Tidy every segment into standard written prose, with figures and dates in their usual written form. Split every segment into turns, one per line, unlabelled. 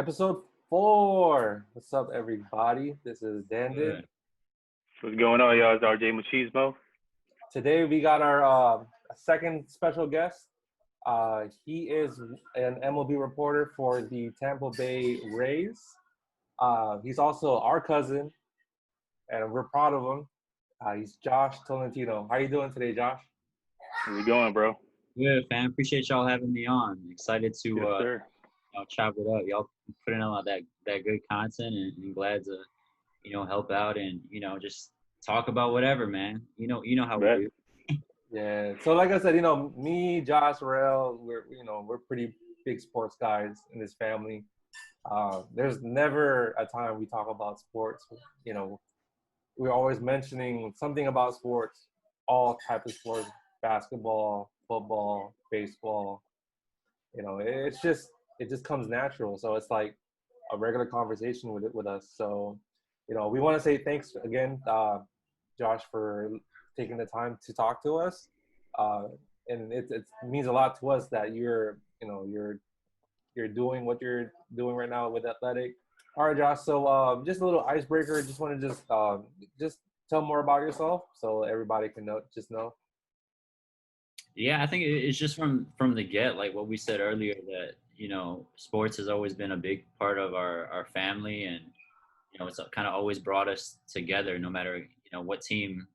Episode 4. What's up, everybody? This is Dandin.
Good. What's going on, y'all? It's RJ Machismo.
Today we got our second special guest. He is an MLB reporter for the Tampa Bay Rays. He's also our cousin, and we're proud of him. He's Josh Tolentino. How you doing today, Josh?
How's it going, bro?
Good, fam. Appreciate y'all having me on. Excited to
Yes, sir.
chop it up. Y'all putting out that good content, and glad to help out and just talk about whatever, man. You know how
Bet.
we do.
Yeah. So like I said, me, Josh, Rael, we're pretty big sports guys in this family. There's never a time we talk about sports. We're always mentioning something about sports, all types of sports, basketball, football, baseball. It just comes natural. So it's like a regular conversation with us. So, we want to say thanks again, Josh, for taking the time to talk to us. And it means a lot to us that you're doing what you're doing right now with athletic. All right, Josh. So just a little icebreaker. Just want to just tell more about yourself so everybody can know.
Yeah, I think it's just from the get, like what we said earlier, that sports has always been a big part of our family, and it's kind of always brought us together, no matter what team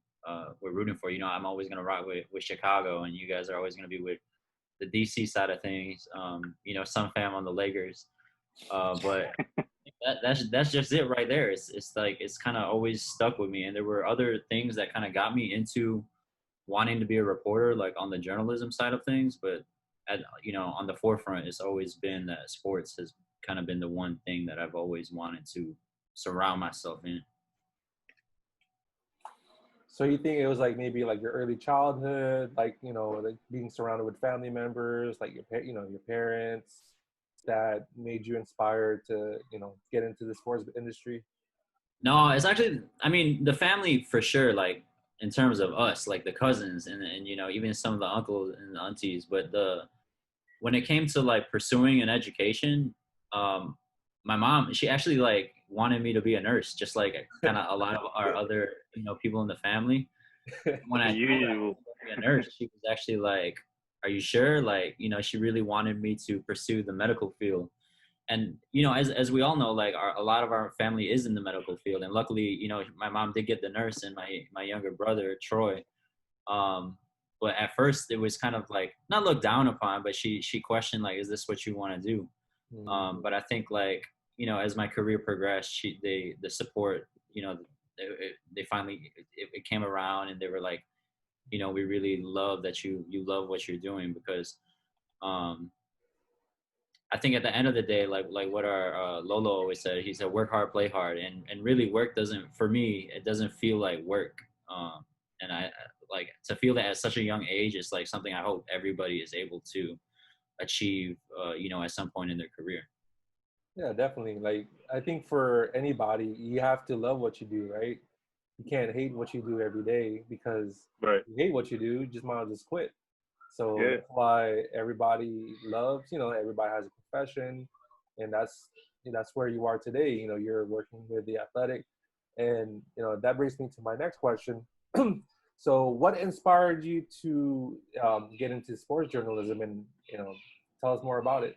we're rooting for. I'm always gonna rock with Chicago, and you guys are always gonna be with the DC side of things. Some fam on the Lakers, but that's just it right there. It's like it's kind of always stuck with me, and there were other things that kind of got me into wanting to be a reporter, like on the journalism side of things, but on the forefront, it's always been that sports has kind of been the one thing that I've always wanted to surround myself in.
So you think it was like maybe like your early childhood, like like being surrounded with family members, like your parents, that made you inspired to get into the sports industry?
No, it's actually, I mean, the family for sure, like in terms of us, like the cousins and even some of the uncles and the aunties, but when it came to like pursuing an education, my mom, she actually like wanted me to be a nurse, just like kind of a lot of our other people in the family. When I told her I
Usual.
was going to be a nurse, she was actually like, "Are you sure?" Like she really wanted me to pursue the medical field. And as we all know, like a lot of our family is in the medical field, and luckily my mom did get the nurse, and my younger brother Troy. But at first it was kind of like not looked down upon, but she questioned, like, is this what you want to do? But I think, like, as my career progressed, the support, they finally it came around, and they were like, we really love that you love what you're doing, because I think at the end of the day, like what our Lolo always said, he said, work hard, play hard. And really work doesn't, for me, it doesn't feel like work. And I like to feel that at such a young age. It's like something I hope everybody is able to achieve, at some point in their career.
Yeah, definitely. Like, I think for anybody, you have to love what you do, right? You can't hate what you do every day, because
Right.
if you hate what you do, you just might as well just quit. So
Yeah.
that's why everybody loves, everybody has a profession, and that's where you are today. You're working with the athletic, and that brings me to my next question. So what inspired you to get into sports journalism, and tell us more about it?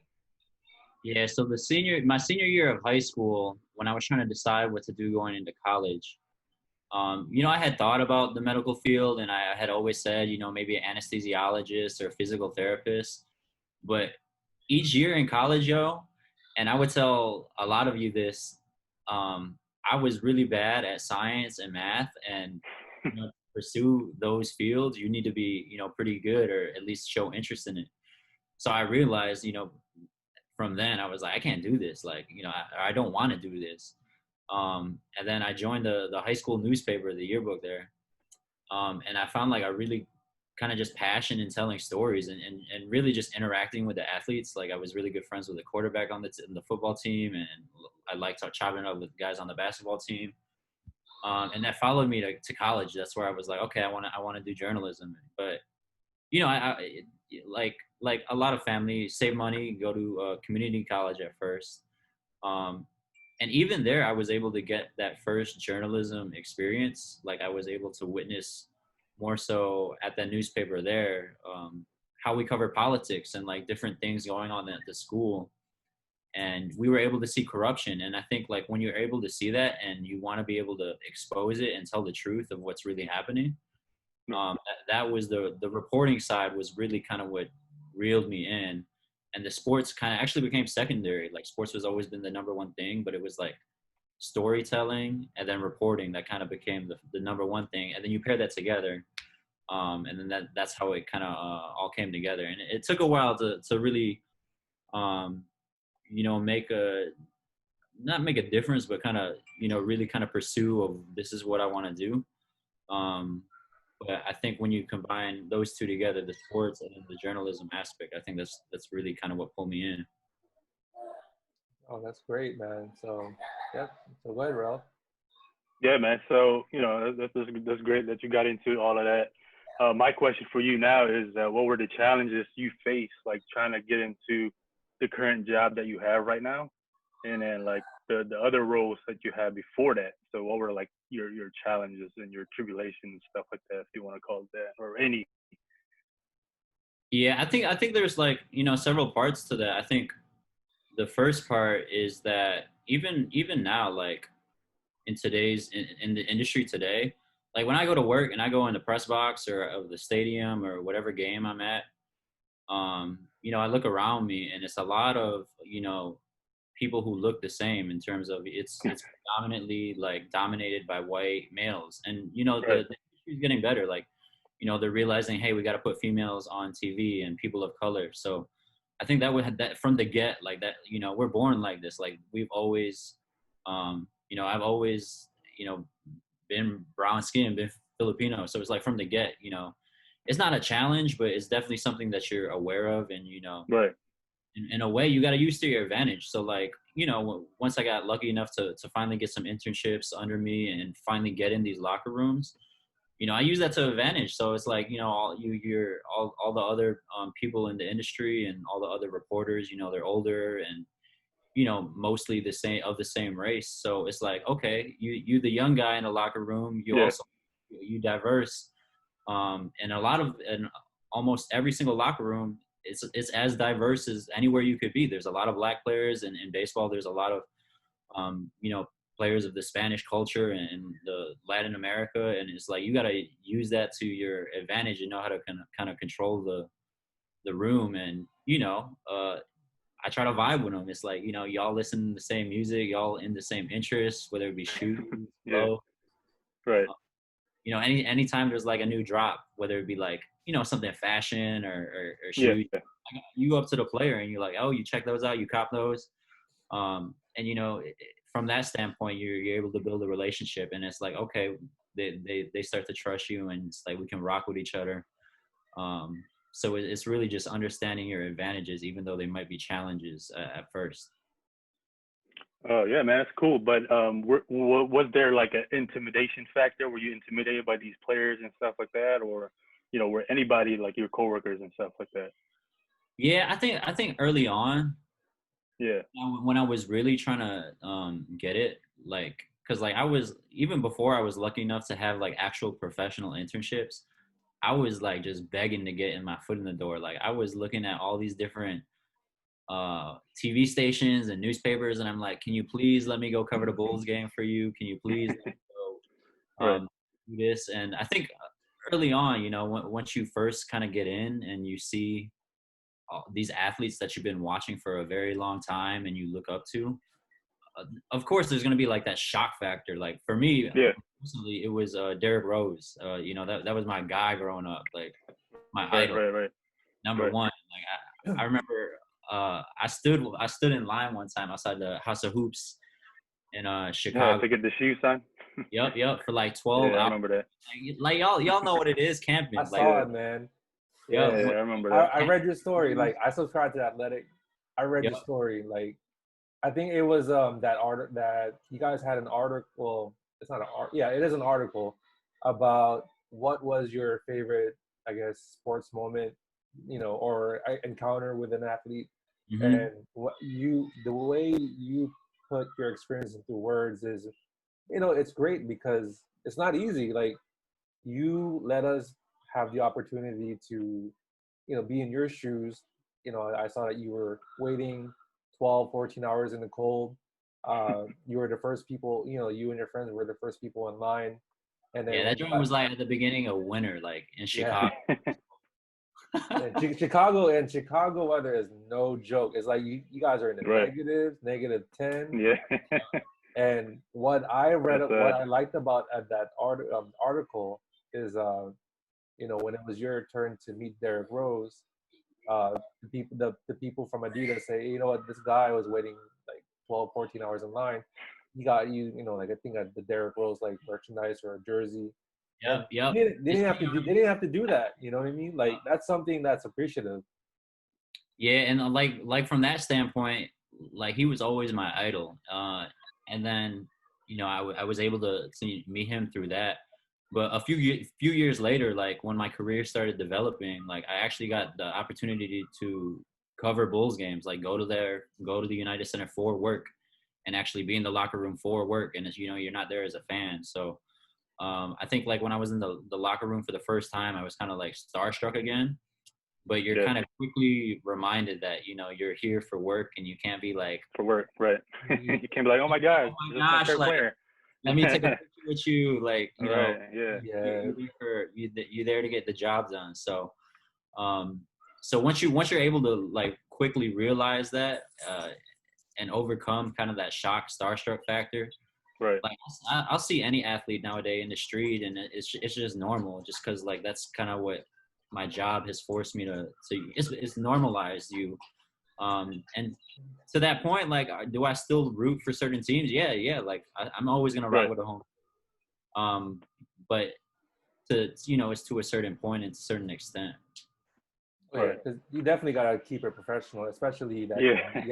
Yeah, so my senior year of high school, when I was trying to decide what to do going into college, I had thought about the medical field, and I had always said, maybe an anesthesiologist or physical therapist. But each year in college, and I would tell a lot of you this, I was really bad at science and math, and to pursue those fields, you need to be, pretty good, or at least show interest in it. So I realized, from then I was like, I can't do this. Like, I don't want to do this. And then I joined the high school newspaper, the yearbook there. And I found like a really kind of just passion in telling stories, and really just interacting with the athletes. Like, I was really good friends with the quarterback on the football team, and I liked chopping up with guys on the basketball team. And that followed me to college. That's where I was like, okay, I want to do journalism. But I like a lot of family, save money, go to community college at first. And even there, I was able to get that first journalism experience. Like I was able to witness more so at that newspaper there, how we cover politics and like different things going on at the school. And we were able to see corruption. And I think like when you're able to see that and you want to be able to expose it and tell the truth of what's really happening, that was the reporting side was really kind of what reeled me in. And the sports kind of actually became secondary. Like sports has always been the number one thing, but it was like storytelling and then reporting that kind of became the number one thing. And then you pair that together, and then that's how it kind of all came together. And it took a while to really, make not make a difference, but kind of really kind of pursue of this is what I want to do. But I think when you combine those two together, the sports and the journalism aspect, I think that's really kind of what pulled me in.
Oh, that's great, man. So, yeah. So go ahead, Ralph.
Yeah, man. So that's great that you got into all of that. My question for you now is, what were the challenges you faced, like trying to get into the current job that you have right now, and then like the other roles that you had before that? So what were like your challenges and your tribulations and stuff like that, if you want to call it that, or any?
Yeah, I think there's like several parts to that. I think the first part is that even now, like in today's in the industry today, like when I go to work and I go in the press box or of the stadium or whatever game I'm at, I look around me and it's a lot of people who look the same in terms of it's predominantly like dominated by white males. And
Right.
the industry is getting better. Like they're realizing, hey, we got to put females on TV and people of color. So I think that would have that from the get, like that, we're born like this. Like we've always, I've always, been brown skinned, been Filipino. So it's like from the get, it's not a challenge, but it's definitely something that you're aware of. And,
Right.
in a way you got to use to your advantage. So like, once I got lucky enough to finally get some internships under me and finally get in these locker rooms, I use that to advantage. So it's like, all the other people in the industry and all the other reporters, they're older and, mostly the same race. So it's like, okay, you the young guy in the locker room,
Yeah.
you diverse. And almost every single locker room, it's as diverse as anywhere you could be. There's a lot of black players in baseball. There's a lot of, players of the Spanish culture and the Latin America. And it's like, you got to use that to your advantage and know how to kind of control the room. And, I try to vibe with them. It's like, y'all listen to the same music, y'all in the same interests, whether it be shoes,
Yeah.
clothes.
Right.
Anytime there's like a new drop, whether it be like, something fashion or
Yeah.
shoes, you go up to the player and you're like, oh, you check those out, you cop those. And from that standpoint, you're able to build a relationship, and it's like, okay, they start to trust you, and it's like we can rock with each other. So it's really just understanding your advantages, even though they might be challenges at first.
Oh yeah, man, that's cool. But was there like an intimidation factor? Were you intimidated by these players and stuff like that, or were anybody like your coworkers and stuff like that?
Yeah, I think early on,
Yeah.
when I was really trying to get it, like, because like I was, even before I was lucky enough to have like actual professional internships, I was like just begging to get in my foot in the door. Like I was looking at all these different TV stations and newspapers, and I'm like, can you please let me go cover the Bulls game for you? Can you please let me go
Right.
do this? And I think early on, once you first kind of get in and you see these athletes that you've been watching for a very long time and you look up to, of course there's going to be like that shock factor. Like for me
Yeah.
personally, it was Derrick Rose. That was my guy growing up, like my
Right.
idol,
Right. Right.
number
Right.
one. Like I remember I stood in line one time outside the House of Hoops in
Yeah.
Chicago.
To get the shoe signed.
Yep, for like 12
Yeah, I
hours.
remember that.
Like y'all know what it is,
I
camping. Like,
saw
Yeah.
it, man.
yep,
Yeah,
Yeah.
I remember that.
I read your story. Like I subscribed to Athletic. I read
yep,
your story. Like I think it was that article that you guys had an article. It's not an art. Yeah, it is an article about what was your favorite, I guess, sports moment, or encounter with an athlete,
hmm
and the way you put your experience into words is, it's great because it's not easy. Like, you let us have the opportunity to, be in your shoes. I saw that you were waiting 12, 14 hours in the cold. You were the first people, you and your friends were the first people in line. And then
Yeah,
when
that joint was like at the beginning of winter, like in
yeah.
Chicago.
Chicago weather is no joke. It's like you guys are in the
Right.
negatives, -10.
Yeah.
And what I read,
That's
what I liked about that article is, when it was your turn to meet Derrick Rose, the people from Adidas say, you know what, this guy was waiting like 12, 14 hours in line. He got like I think the Derrick Rose like merchandise or a jersey. And
Yep.
they didn't have to do. They didn't have to do that. You know what I mean? Like, that's something that's appreciative.
Yeah, and like from that standpoint, like he was always my idol. And then I was able to meet him through that. But a few years later, like when my career started developing, like I actually got the opportunity to cover Bulls games, like go to the United Center for work, and actually be in the locker room for work. And you're not there as a fan, so. I think like when I was in the locker room for the first time, I was kind of like starstruck again. But you're kind of quickly reminded that you're here for work, and you can't be like
for work, right? You can't be like, oh my God,
oh my gosh, like
player.
let me take a picture with you, like
right, yeah.
you're there to get the job done. So once you're able to like quickly realize that and overcome kind of that starstruck factor.
Right.
Like I'll see any athlete nowadays in the street, and it's just normal, just because like that's kind of what my job has forced me to. It's normalized you, and to that point, like, do I still root for certain teams? Yeah. Like I'm always gonna ride with a home, but it's to a certain point and to a certain extent.
Yeah, because you definitely gotta keep it professional, especially that
yeah.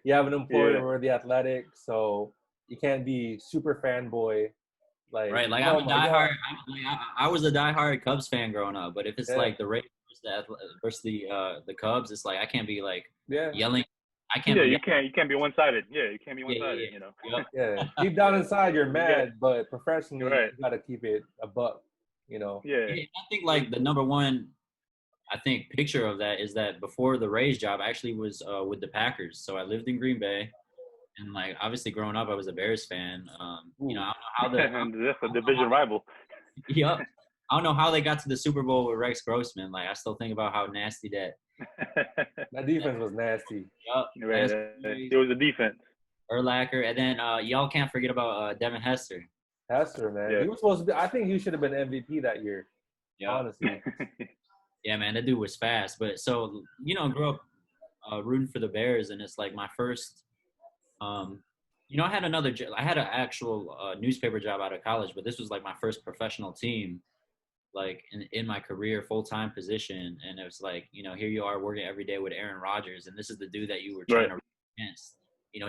you have an employer where the athletic, so you can't be super fanboy. Like,
right, like I'm a diehard. I was a diehard Cubs fan growing up, but if it's like the Rays versus the Cubs, it's like I can't be like yelling. I can't.
Yeah, you can't be one-sided. Yeah, you can't be one-sided.
Yep.
Yeah, deep down inside you're mad, but professionally you gotta keep it a buck.
Yeah.
I think like the number one, I think, picture of that is that before the Rays job, I actually was with the Packers. So I lived in Green Bay. And like obviously growing up, I was a Bears fan. I don't know how
that's a division rival.
Yep. I don't know how they got to the Super Bowl with Rex Grossman. Like I still think about how nasty
that defense was nasty.
Yep.
Right. It was a defense.
Urlacher, and then y'all can't forget about Devin Hester.
Hester, man, he was supposed to be. I think he should have been MVP that year. Yeah. Honestly.
Yeah, man, that dude was fast. But so grew up rooting for the Bears, and it's like my first. I had an actual newspaper job out of college, but this was like my first professional team, like in my career, full-time position. And it was like, here you are working every day with Aaron Rodgers, and this is the dude that you were trying to run against,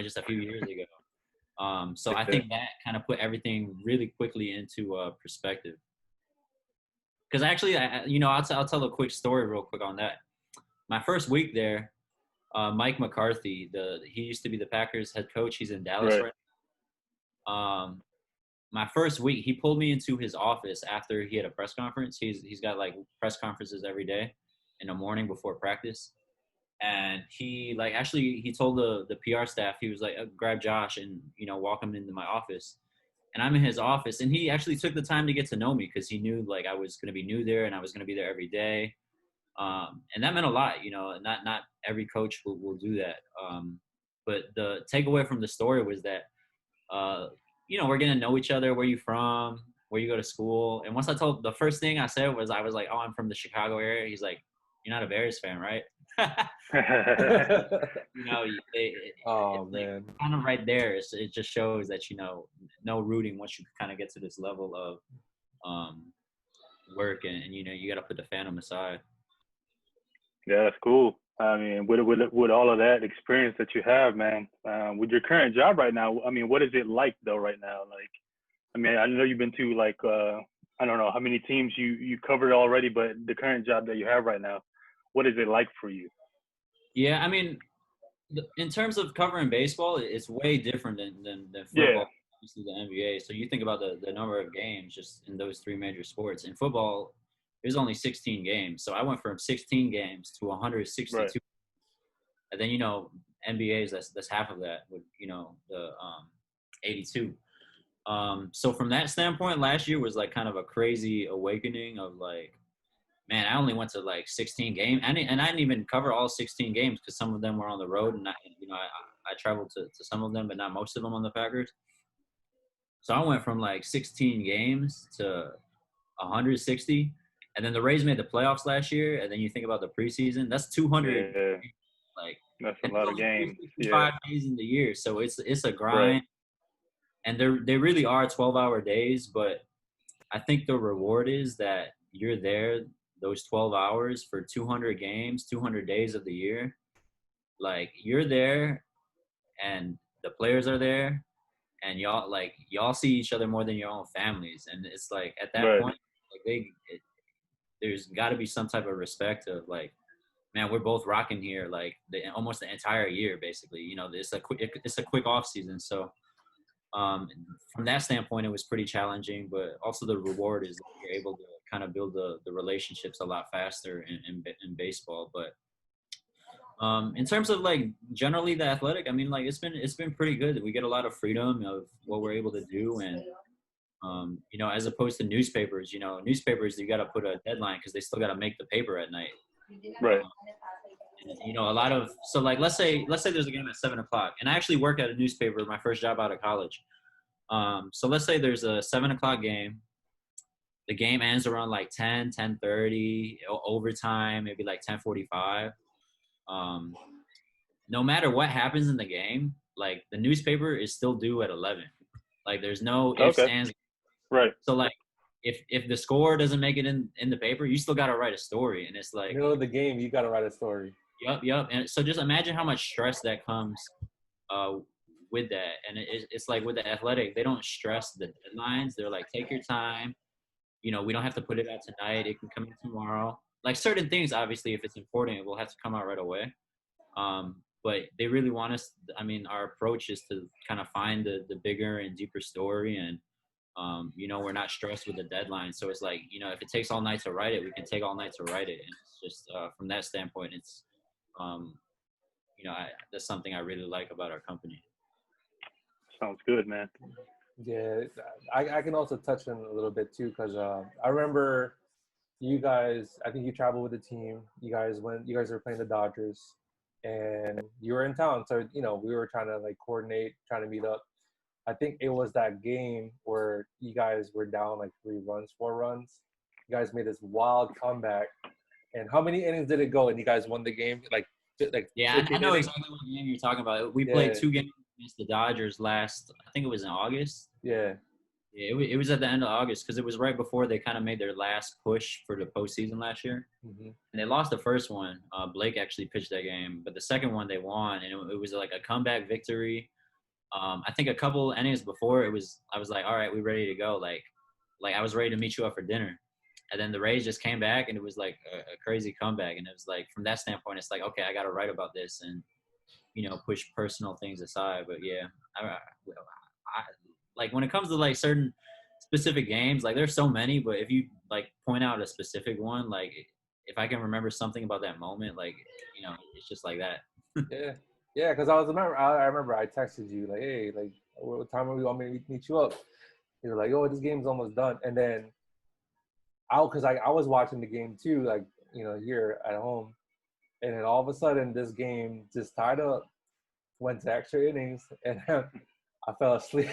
just a few years ago. So I think that kind of put everything really quickly into perspective. Because actually, I'll tell a quick story real quick on that. My first week there, Mike McCarthy, he used to be the Packers head coach. He's in Dallas right now. My first week, he pulled me into his office after he had a press conference. He's got like press conferences every day in the morning before practice. And he told the PR staff, he was like, grab Josh and, walk him into my office. And I'm in his office, and he actually took the time to get to know me because he knew like I was going to be new there and I was going to be there every day. And that meant a lot, not every coach will do that. But the takeaway from the story was that, we're going to know each other, where you from, where you go to school. And once the first thing I said was, I was like, oh, I'm from the Chicago area. He's like, you're not a Bears fan, right?
Man.
Kind of right there. It just shows that, no rooting once you kind of get to this level of work and you got to put the fandom aside.
Yeah, that's cool. I mean, with all of that experience that you have, man, with your current job right now, I mean, what is it like though right now? Like, I mean, I know you've been to like, I don't know how many teams you covered already, but the current job that you have right now, what is it like for you?
Yeah, I mean, In terms of covering baseball, it's way different than
Yeah.
football, obviously the NBA. So you think about the number of games just in those three major sports. In football, there's only 16 games. So I went from 16 games to
Right.
162. And then, NBA's that's half of that with, the 82. So from that standpoint, last year was like kind of a crazy awakening of like, man, I only went to like 16 games, and I didn't even cover all 16 games because some of them were on the road, and I traveled to some of them, but not most of them on the Packers. So I went from like 16 games to 160, and then the Rays made the playoffs last year, and then you think about the preseason, that's 200,
Yeah.
like,
That's a
and there's
lot of
only
games. Yeah.
365 days in the year, so it's a
Right.
grind, and they really are 12-hour days, but I think the reward is that you're there those 12 hours for 200 games, 200 days of the year. Like you're there and the players are there and y'all see each other more than your own families. And it's like at that
Right.
point, like there's got to be some type of respect of like, man, we're both rocking here like almost the entire year, basically. It's a quick off season. So um, from that standpoint, it was pretty challenging, but also the reward is that you're able to kind of build the relationships a lot faster in baseball. But in terms of like generally the athletic, I mean, like it's been pretty good. We get a lot of freedom of what we're able to do, and as opposed to newspapers, newspapers you got to put a deadline because they still got to make the paper at night.
Right.
A lot of so like let's say there's a game at 7 o'clock, and I actually worked at a newspaper, my first job out of college. So let's say there's a 7 o'clock game. The game ends around like 10:30, overtime, maybe like 10:45. Um, no matter what happens in the game, like the newspaper is still due at 11. Like there's no ifs,
Okay.
ands.
Right.
So like if the score doesn't make it in the paper, you still got to write a story. And it's like,
Middle of the game, you got to write a story.
yep. And so just imagine how much stress that comes uh, with that. And it's like with the athletic, they don't stress the deadlines. They're like, take your time. We don't have to put it out tonight. It can come in tomorrow. Like certain things, obviously, if it's important, it will have to come out right away. But they really want us. I mean, our approach is to kind of find the bigger and deeper story, and we're not stressed with the deadline. So it's like, if it takes all night to write it, we can take all night to write it. And it's just from that standpoint, it's um, that's something I really like about our company.
Sounds good, man.
Yeah, I can also touch on a little bit too because I remember you guys. I think you traveled with the team. You guys were playing the Dodgers, and you were in town. So we were trying to like coordinate, trying to meet up. I think it was that game where you guys were down like 3 runs, 4 runs. You guys made this wild comeback. And how many innings did it go? And you guys won the game, like
Yeah, I know exactly what game you're talking about. We played
Yeah,
2 games against the Dodgers last. I think it was in August.
yeah.
Yeah, it was at the end of August because it was right before they kind of made their last push for the postseason last year.
Hmm.
And they lost the first one. Blake actually pitched that game, but the second one they won, and it was like a comeback victory. I think a couple innings before I was like, all right, we ready to go. Like I was ready to meet you up for dinner. And then the Rays just came back, and it was like a crazy comeback. And it was like, from that standpoint, it's like, okay, I got to write about this and, push personal things aside. But yeah, I like when it comes to like certain specific games, like there's so many, but if you like point out a specific one, like if I can remember something about that moment, like, it's just like that.
Yeah, yeah. Because I remember I texted you like, hey, like, what time are we want me to meet you up? You were like, oh, this game's almost done. And then because I was watching the game too, like here at home, and then all of a sudden this game just tied up, went to extra innings, and I fell asleep.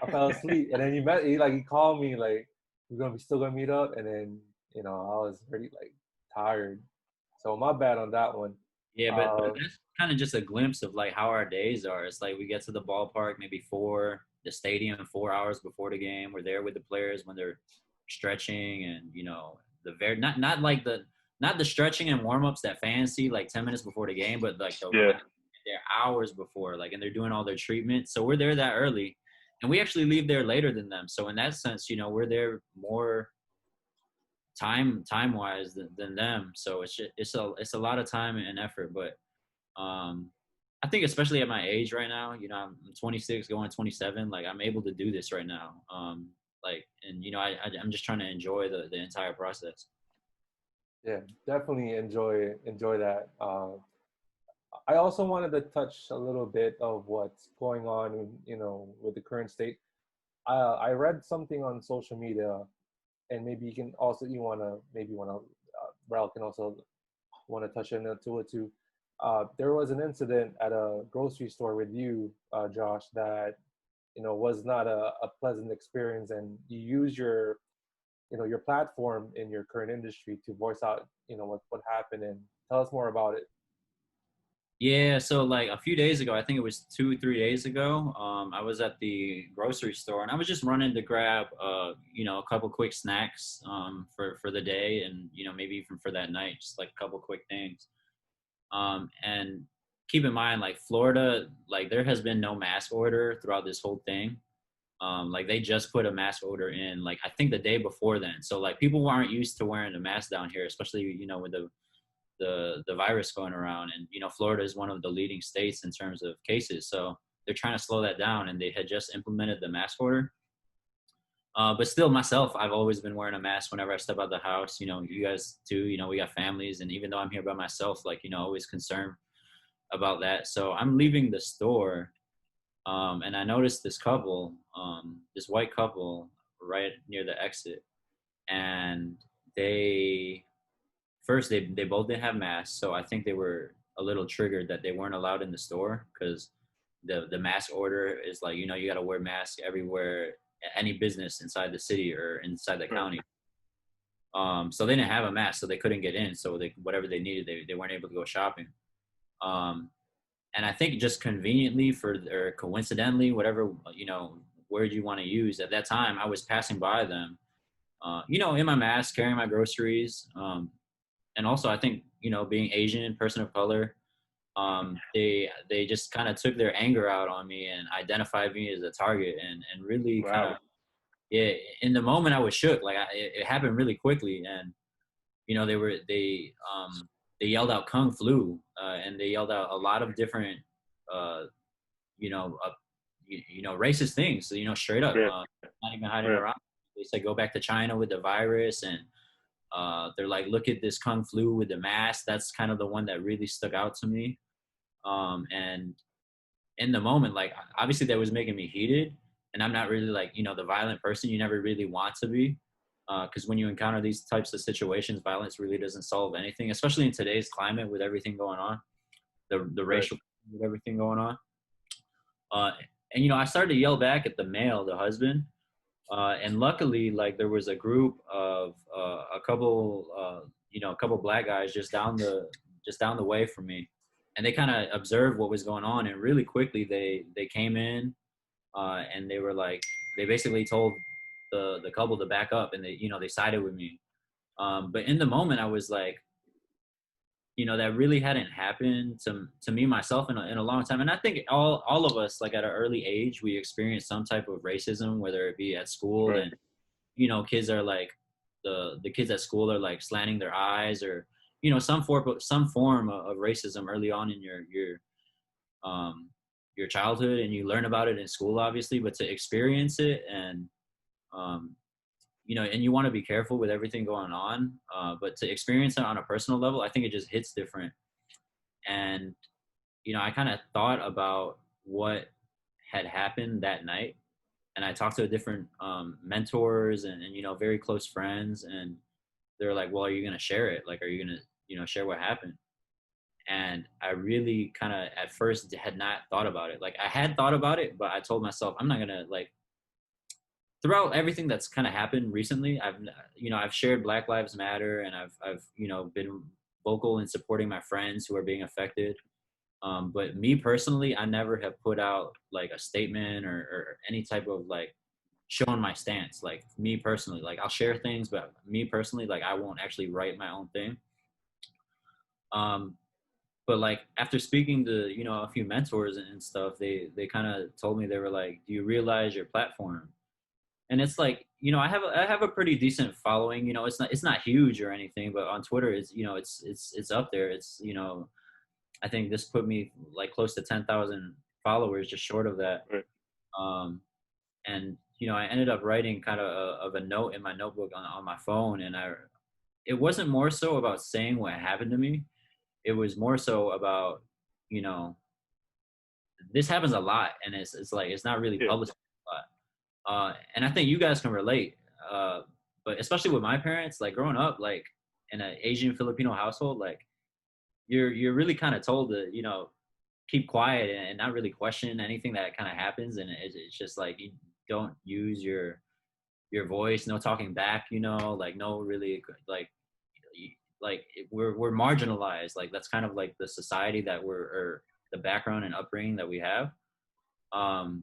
I fell asleep, and then he called me like, we're gonna be still gonna meet up, and then I was already like tired, so my bad on that one.
Yeah, but
Uh,
that's kind of just a glimpse of like how our days are. It's like we get to the ballpark maybe the stadium 4 hours before the game. We're there with the players when they're stretching, and the very not the stretching and warm ups that fans see like 10 minutes before the game, but like
Yeah.
they're hours before, like, and they're doing all their treatment. So we're there that early, and we actually leave there later than them. So in that sense, we're there more time wise than them. So it's a lot of time and effort, but I think especially at my age right now, you know, I'm 26 going 27, like I'm able to do this right now. Like, and you know, I'm just trying to enjoy the entire process.
Yeah, definitely enjoy that. I also wanted to touch a little bit of what's going on, you know, with the current state. I read something on social media, and maybe you can also Ralph can also want to touch into it too. There was an incident at a grocery store with you, Josh, that was not a pleasant experience, and you use your platform in your current industry to voice out what happened, and tell us more about it.
Yeah, so like a few days ago, I think it was 2, 3 days ago, I was at the grocery store and I was just running to grab, you know, a couple quick snacks, for the day and, you know, maybe even for that night, just like a couple quick things. And keep in mind, like Florida, like there has been no mask order throughout this whole thing. Like they just put a mask order in, like I think the day before then. So like people aren't used to wearing a mask down here, especially, you know, with the virus going around, and you know Florida is one of the leading states in terms of cases, so they're trying to slow that down, and they had just implemented the mask order. But still, myself, I've always been wearing a mask whenever I step out the house. You know, you guys too. You know, we got families, and even though I'm here by myself, like, you know, always concerned about that. So I'm leaving the store, and I noticed this couple, this white couple, right near the exit, and they first they both didn't have masks, so I think they were a little triggered that they weren't allowed in the store because the mask order is like, you know, you got to wear masks everywhere, any business inside the city or inside the county. So they didn't have a mask, so they couldn't get in. So they whatever they needed, they weren't able to go shopping. Um, and I think just conveniently for or coincidentally, whatever, you know, word you want to use, at that time I was passing by them, you know, in my mask, carrying my groceries. And also I think, you know, being Asian, person of color, they just kind of took their anger out on me and identified me as a target, and really kind
Wow.
of, yeah, in the moment I was shook. Like it happened really quickly, and you know they yelled out kung flu, and they yelled out a lot of different, uh, you know, you know, racist things. So, you know, straight up,
Yeah.
not even hiding
Yeah.
around. They said go back to China with the virus, and they're like, look at this kung flu with the mask. That's kind of the one that really stuck out to me. And in the moment, like obviously that was making me heated, and I'm not really like, you know, the violent person you never really want to be, because when you encounter these types of situations, violence really doesn't solve anything, especially in today's climate with everything going on, the
Right.
racial, with everything going on. Uh, and you know, I started to yell back at the male, the husband, and luckily, like there was a group of a couple, you know, a couple black guys just down the way from me, and they kind of observed what was going on, and really quickly they came in, and they were like, they basically told the couple to back up, and they, you know, they sided with me. But in the moment, I was like, you know, that really hadn't happened to me myself in a long time. And I think all of us, like at an early age, we experience some type of racism, whether it be at school,
Right.
and you know, kids are like, the kids at school are like slanting their eyes, or you know, some form of racism early on in um your childhood, and you learn about it in school, obviously, but to experience it, and um you know, and you want to be careful with everything going on, but to experience it on a personal level, I think it just hits different. And you know, I kind of thought about what had happened that night, and I talked to different, mentors, and you know, very close friends, and they're like, well, are you gonna share it? Like, are you gonna, you know, share what happened? And I really kind of at first had not thought about it. Like I had thought about it, but I told myself I'm not gonna, like, throughout everything that's kind of happened recently, you know, I've shared Black Lives Matter, and I've you know, been vocal in supporting my friends who are being affected. But me personally, I never have put out like a statement, or any type of like showing my stance. Like me personally, like I'll share things, but me personally, like I won't actually write my own thing. Um, but like after speaking to, you know, a few mentors and stuff, they kind of told me, they were like, do you realize your platform? And it's like, you know, I have a pretty decent following. You know, it's not huge or anything, but on Twitter, it's, you know, it's up there. It's, you know, I think this put me like close to 10,000 followers, just short of that.
Right.
Um, and I ended up writing kind of a note in my notebook on my phone, and it wasn't more so about saying what happened to me. It was more so about, you know, this happens a lot, and it's like it's not really
Yeah.
published a lot. And I think you guys can relate. But especially with my parents, like growing up, like in an Asian Filipino household, like you're really kind of told to, keep quiet and not really question anything that kind of happens. And it's just like you don't use your voice, no talking back, like no really like we're marginalized. Like that's kind of like the society that or the background and upbringing that we have. Um,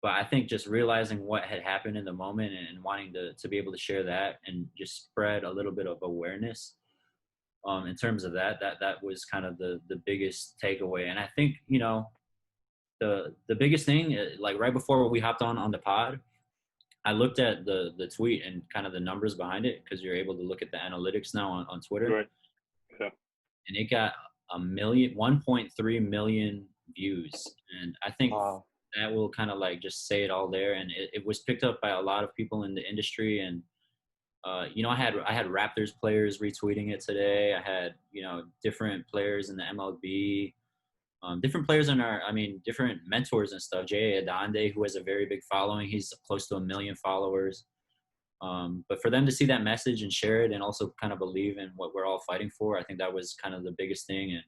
but I think just realizing what had happened in the moment and wanting to be able to share that and just spread a little bit of awareness in terms of that was kind of the biggest takeaway. And I think the biggest thing, like right before we hopped on the pod, I looked at the tweet and kind of the numbers behind it, because you're able to look at the analytics now on Twitter.
Right. Yeah.
And it got 1.3 million views, and I think
Wow.
that will kind of like just say it all there. And it was picked up by a lot of people in the industry. And I had Raptors players retweeting it today. I had different players in the MLB, different players different mentors and stuff. Dandin, who has a very big following, he's close to 1 million followers. But for them to see that message and share it, and also kind of believe in what we're all fighting for, I think that was kind of the biggest thing.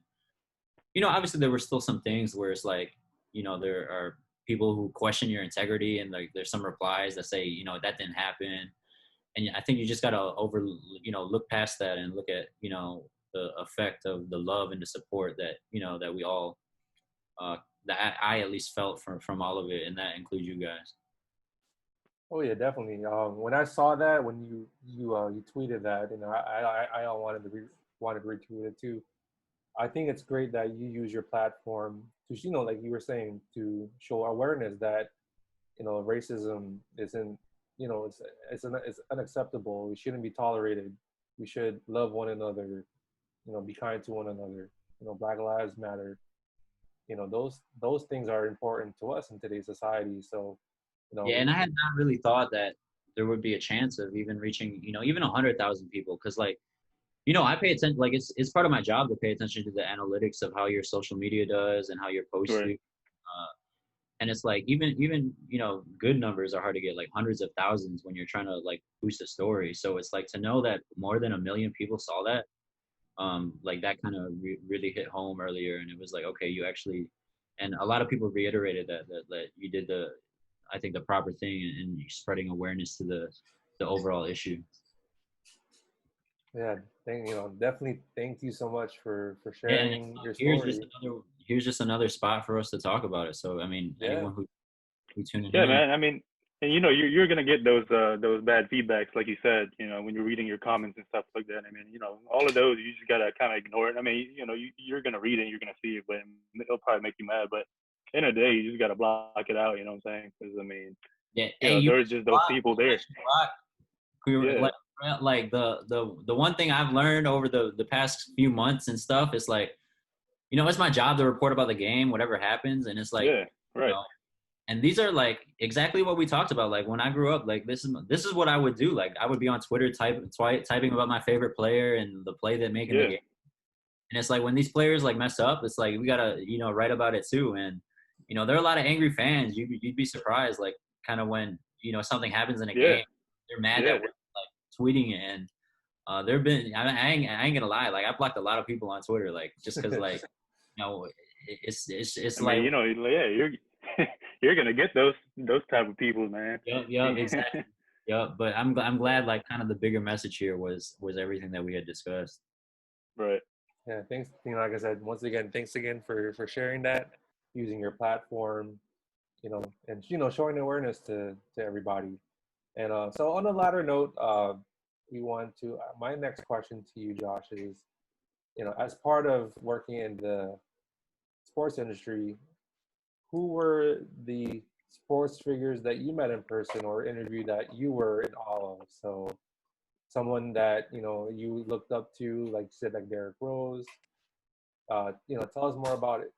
And obviously there were still some things where it's like, there are people who question your integrity, and like there's some replies that say, that didn't happen. And I think you just gotta look past that and look at, the effect of the love and the support that, that we all, that I at least felt from all of it. And that includes you guys.
Oh yeah, definitely. When I saw that, when you tweeted that, I wanted to retweet it too. I think it's great that you use your platform to, like you were saying, to show awareness that, racism isn't, it's unacceptable. We shouldn't be tolerated. We should love one another. Be kind to one another. Black Lives Matter. Those things are important to us in today's society. So,
Yeah, and I had not really thought that there would be a chance of even reaching, even 100,000 people, because like, I pay attention. Like it's part of my job to pay attention to the analytics of how your social media does and how your posts do.
Right.
And it's like even good numbers are hard to get, like hundreds of thousands when you're trying to like boost a story. So it's like to know that more than 1 million people saw that, like that kind of really hit home earlier. And it was like, okay, you actually, and a lot of people reiterated that you did I think the proper thing in spreading awareness to the overall issue.
Yeah, definitely thank you so much for
Yeah, and
sharing your story.
here's just another spot for us to talk about it. So I mean,
Yeah.
anyone who tuning
Yeah,
in.
man. I mean, and you're gonna get those bad feedbacks, like you said, when you're reading your comments and stuff like that. I mean, all of those you just gotta kind of ignore it. I mean, you're gonna read it, and you're gonna see it, but it'll probably make you mad. But in a day, you just gotta block it out. You know what I'm saying? Because I mean,
Yeah, hey,
there's just those people there.
Yeah. Like the one thing I've learned over the past few months and stuff is like, it's my job to report about the game, whatever happens, and it's like,
Yeah, right.
And these are like exactly what we talked about. Like when I grew up, like this is what I would do. Like I would be on Twitter typing about my favorite player and the play they make in the game. And it's like when these players like mess up, it's like we gotta write about it too. And there are a lot of angry fans. You'd be surprised, like kind of when something happens in a game, they're mad that we're like tweeting it. And there've been I ain't gonna lie, like I blocked a lot of people on Twitter, like just because like it's
I mean, you're you're gonna get those type of people, man.
Yep, exactly. Yep, but I'm glad like kind of the bigger message here was everything that we had discussed.
Right.
Yeah, thanks. Like I said, once again, thanks again for sharing that, using your platform, and showing awareness to everybody. And so on a latter note, we want to. My next question to you, Josh, is, as part of working in the sports industry, who were the sports figures that you met in person or interviewed that you were in awe of? So someone that you looked up to, like you said, like Derrick Rose, Tell us more about it.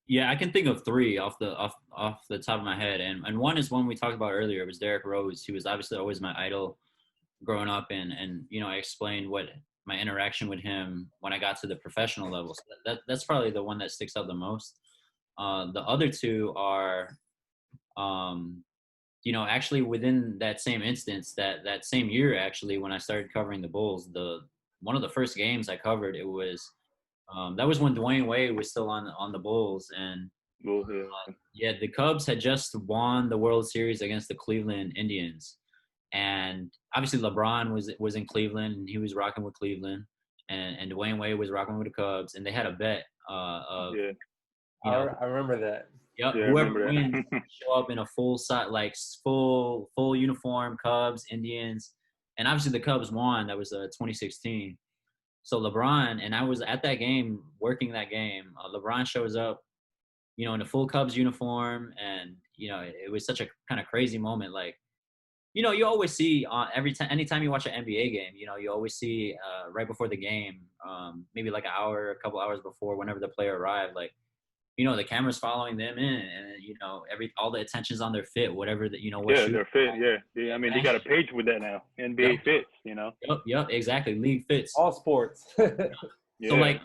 Yeah, I can think of three off the top of my head, and one is one we talked about earlier. It was Derrick Rose. He was obviously always my idol growing up, and I explained what my interaction with him when I got to the professional level. So that's probably the one that sticks out the most. The other two are, actually within that same instance, that same year, actually, when I started covering the Bulls, the one of the first games I covered, it was that was when Dwayne Wade was still on the Bulls, and yeah, the Cubs had just won the World Series against the Cleveland Indians, and obviously LeBron was in Cleveland, and he was rocking with Cleveland, and Dwayne Wade was rocking with the Cubs, and they had a bet of
I remember that.
Yep,
Yeah,
whoever wins show up in a full full uniform, Cubs, Indians, and obviously the Cubs won. That was 2016. So LeBron, and I was at that game, working that game. LeBron shows up, in a full Cubs uniform, and it was such a kind of crazy moment. Like, you always see anytime you watch an NBA game, you always see right before the game, maybe like a couple hours before, whenever the player arrived, like, the camera's following them in, and all the attention's on their fit, whatever that what shoe.
Their fit. Yeah. I mean, they got a page with that now. NBA fits.
Yep, exactly. League fits.
All sports.
Yeah.
So like,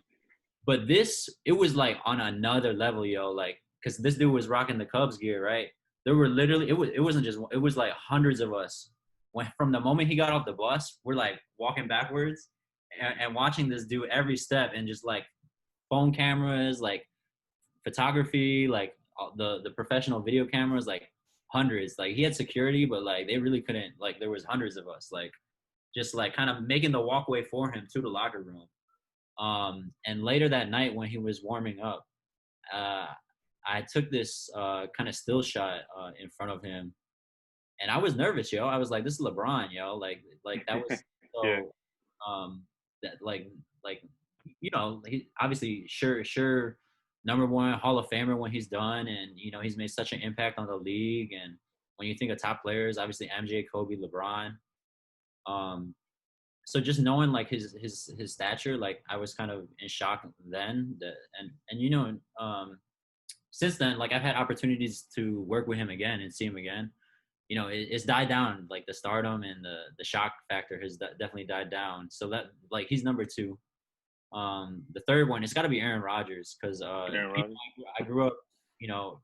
but it was like on another level, like, because this dude was rocking the Cubs gear, right? There were literally it was like hundreds of us. From the moment he got off the bus, we're like walking backwards and watching this dude every step, and just like phone cameras, like photography, like the professional video cameras, like hundreds. Like, he had security, but like they really couldn't, like, there was hundreds of us, like, just like kind of making the walkway for him to the locker room. And later that night, when he was warming up, I took this kind of still shot in front of him, and I was nervous, yo. I was like, this is LeBron, yo. Like that was so
Yeah.
that like he obviously sure number one Hall of Famer when he's done, and he's made such an impact on the league. And when you think of top players, obviously MJ, Kobe, LeBron. So just knowing like his stature, like, I was kind of in shock then. Since then, like, I've had opportunities to work with him again and see him again. It's died down. Like, the stardom and the shock factor has definitely died down. So that, like, he's number two. The third one, it's got to be Aaron Rodgers, because I grew up,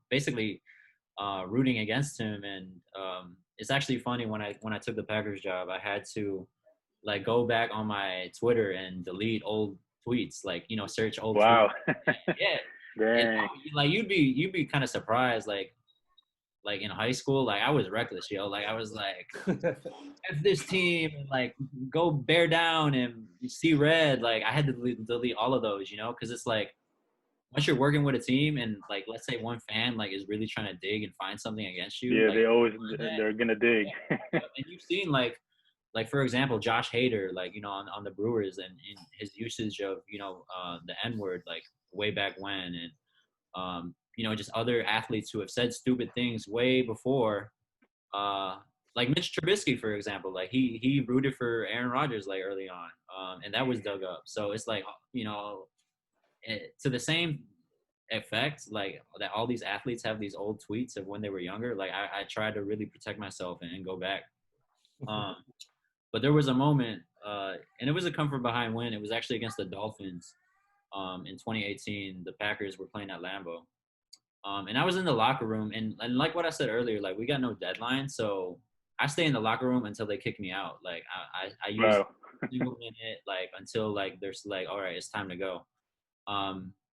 basically rooting against him, and it's actually funny, when I took the Packers job, I had to like go back on my Twitter and delete old tweets, like, search old
Wow.
tweets. Yeah. And, like, you'd be kind of surprised, like in high school, like, I was reckless, yo. Like, I was like, F this team, and like, go bear down and see red. Like, I had to delete all of those, because it's like, once you're working with a team, and like, let's say one fan like is really trying to dig and find something against you.
Yeah,
like,
they're gonna dig.
And you've seen like for example, Josh Hader, like, on the Brewers, and in his usage of the N-word, like, way back when, and just other athletes who have said stupid things way before, like Mitch Trubisky, for example. Like, he rooted for Aaron Rodgers, like, early on, and that was dug up. So it's like, to the same effect, like, that all these athletes have these old tweets of when they were younger. Like, I tried to really protect myself and go back. But there was a moment, and it was a come from behind win. It was actually against the Dolphins in 2018. The Packers were playing at Lambeau. And I was in the locker room, and like what I said earlier, like, we got no deadline. So I stay in the locker room until they kick me out. Like, I use a single minute, like, until like there's like, all right, it's time to go.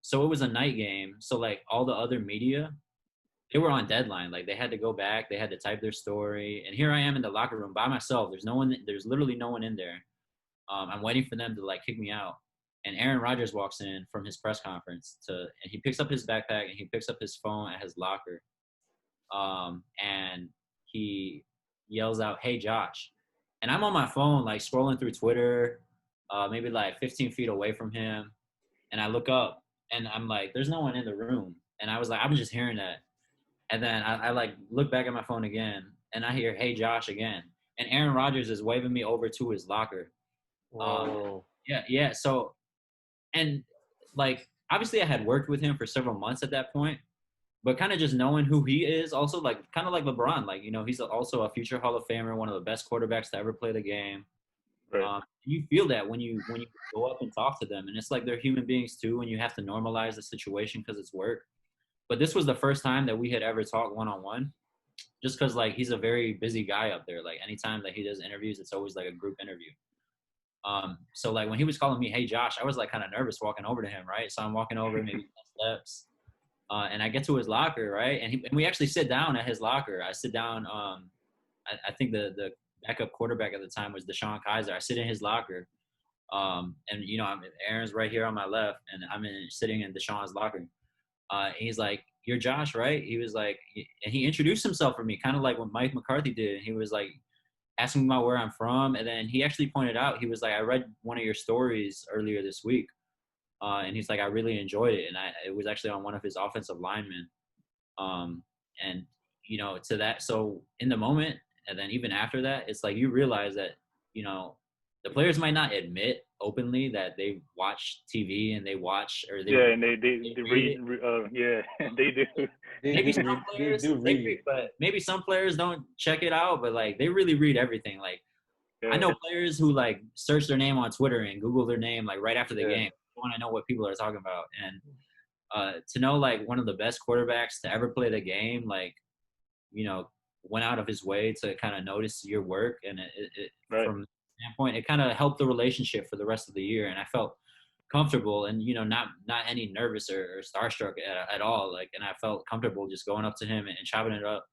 So it was a night game. So like all the other media, they were on deadline. Like, they had to go back, they had to type their story. And here I am in the locker room by myself. There's literally no one in there. I'm waiting for them to like kick me out. And Aaron Rodgers walks in from his press conference and he picks up his backpack and he picks up his phone at his locker. And he yells out, "Hey, Josh." And I'm on my phone, like, scrolling through Twitter, maybe like 15 feet away from him. And I look up and I'm like, there's no one in the room. And I was like, I'm just hearing that. And then I like look back at my phone again, and I hear, "Hey, Josh," again. And Aaron Rodgers is waving me over to his locker.
Whoa.
Yeah. So, and like, obviously I had worked with him for several months at that point, but kind of just knowing who he is, also like kind of like LeBron, like he's also a future Hall of Famer, one of the best quarterbacks to ever play the game.
Right.
You feel that when you go up and talk to them, and it's like they're human beings too, and you have to normalize the situation because it's work. But this was the first time that we had ever talked one on one, just because like he's a very busy guy up there. Like anytime that he does interviews, it's always like a group interview. So like when he was calling me, "Hey Josh," I was like kind of nervous walking over to him, right? So I'm walking over maybe 10 steps, and I get to his locker, right? And we actually sit down at his locker. I sit down. I think the backup quarterback at the time was Deshaun Kaiser. I sit in his locker, and Aaron's right here on my left, and I'm sitting in Deshaun's locker. And he's like, "You're Josh, right?" He was like, and he introduced himself for me, kind of like what Mike McCarthy did. And he was like, asking me about where I'm from, and then he actually pointed out, he was like, "I read one of your stories earlier this week," and he's like, "I really enjoyed it," and it was actually on one of his offensive linemen, and to that. So in the moment, and then even after that, it's like you realize that the players might not admit openly that they watch TV and they watch or they
and they read yeah, they do.
Maybe some players they read, but maybe some players don't check it out. But like they really read everything. Like I know players who like search their name on Twitter and Google their name like right after the game. They want to know what people are talking about, and to know like one of the best quarterbacks to ever play the game, like went out of his way to kind of notice your work, and from that standpoint, it kind of helped the relationship for the rest of the year, and I felt comfortable and not any nervous or starstruck at all, like, and I felt comfortable just going up to him and chopping it up,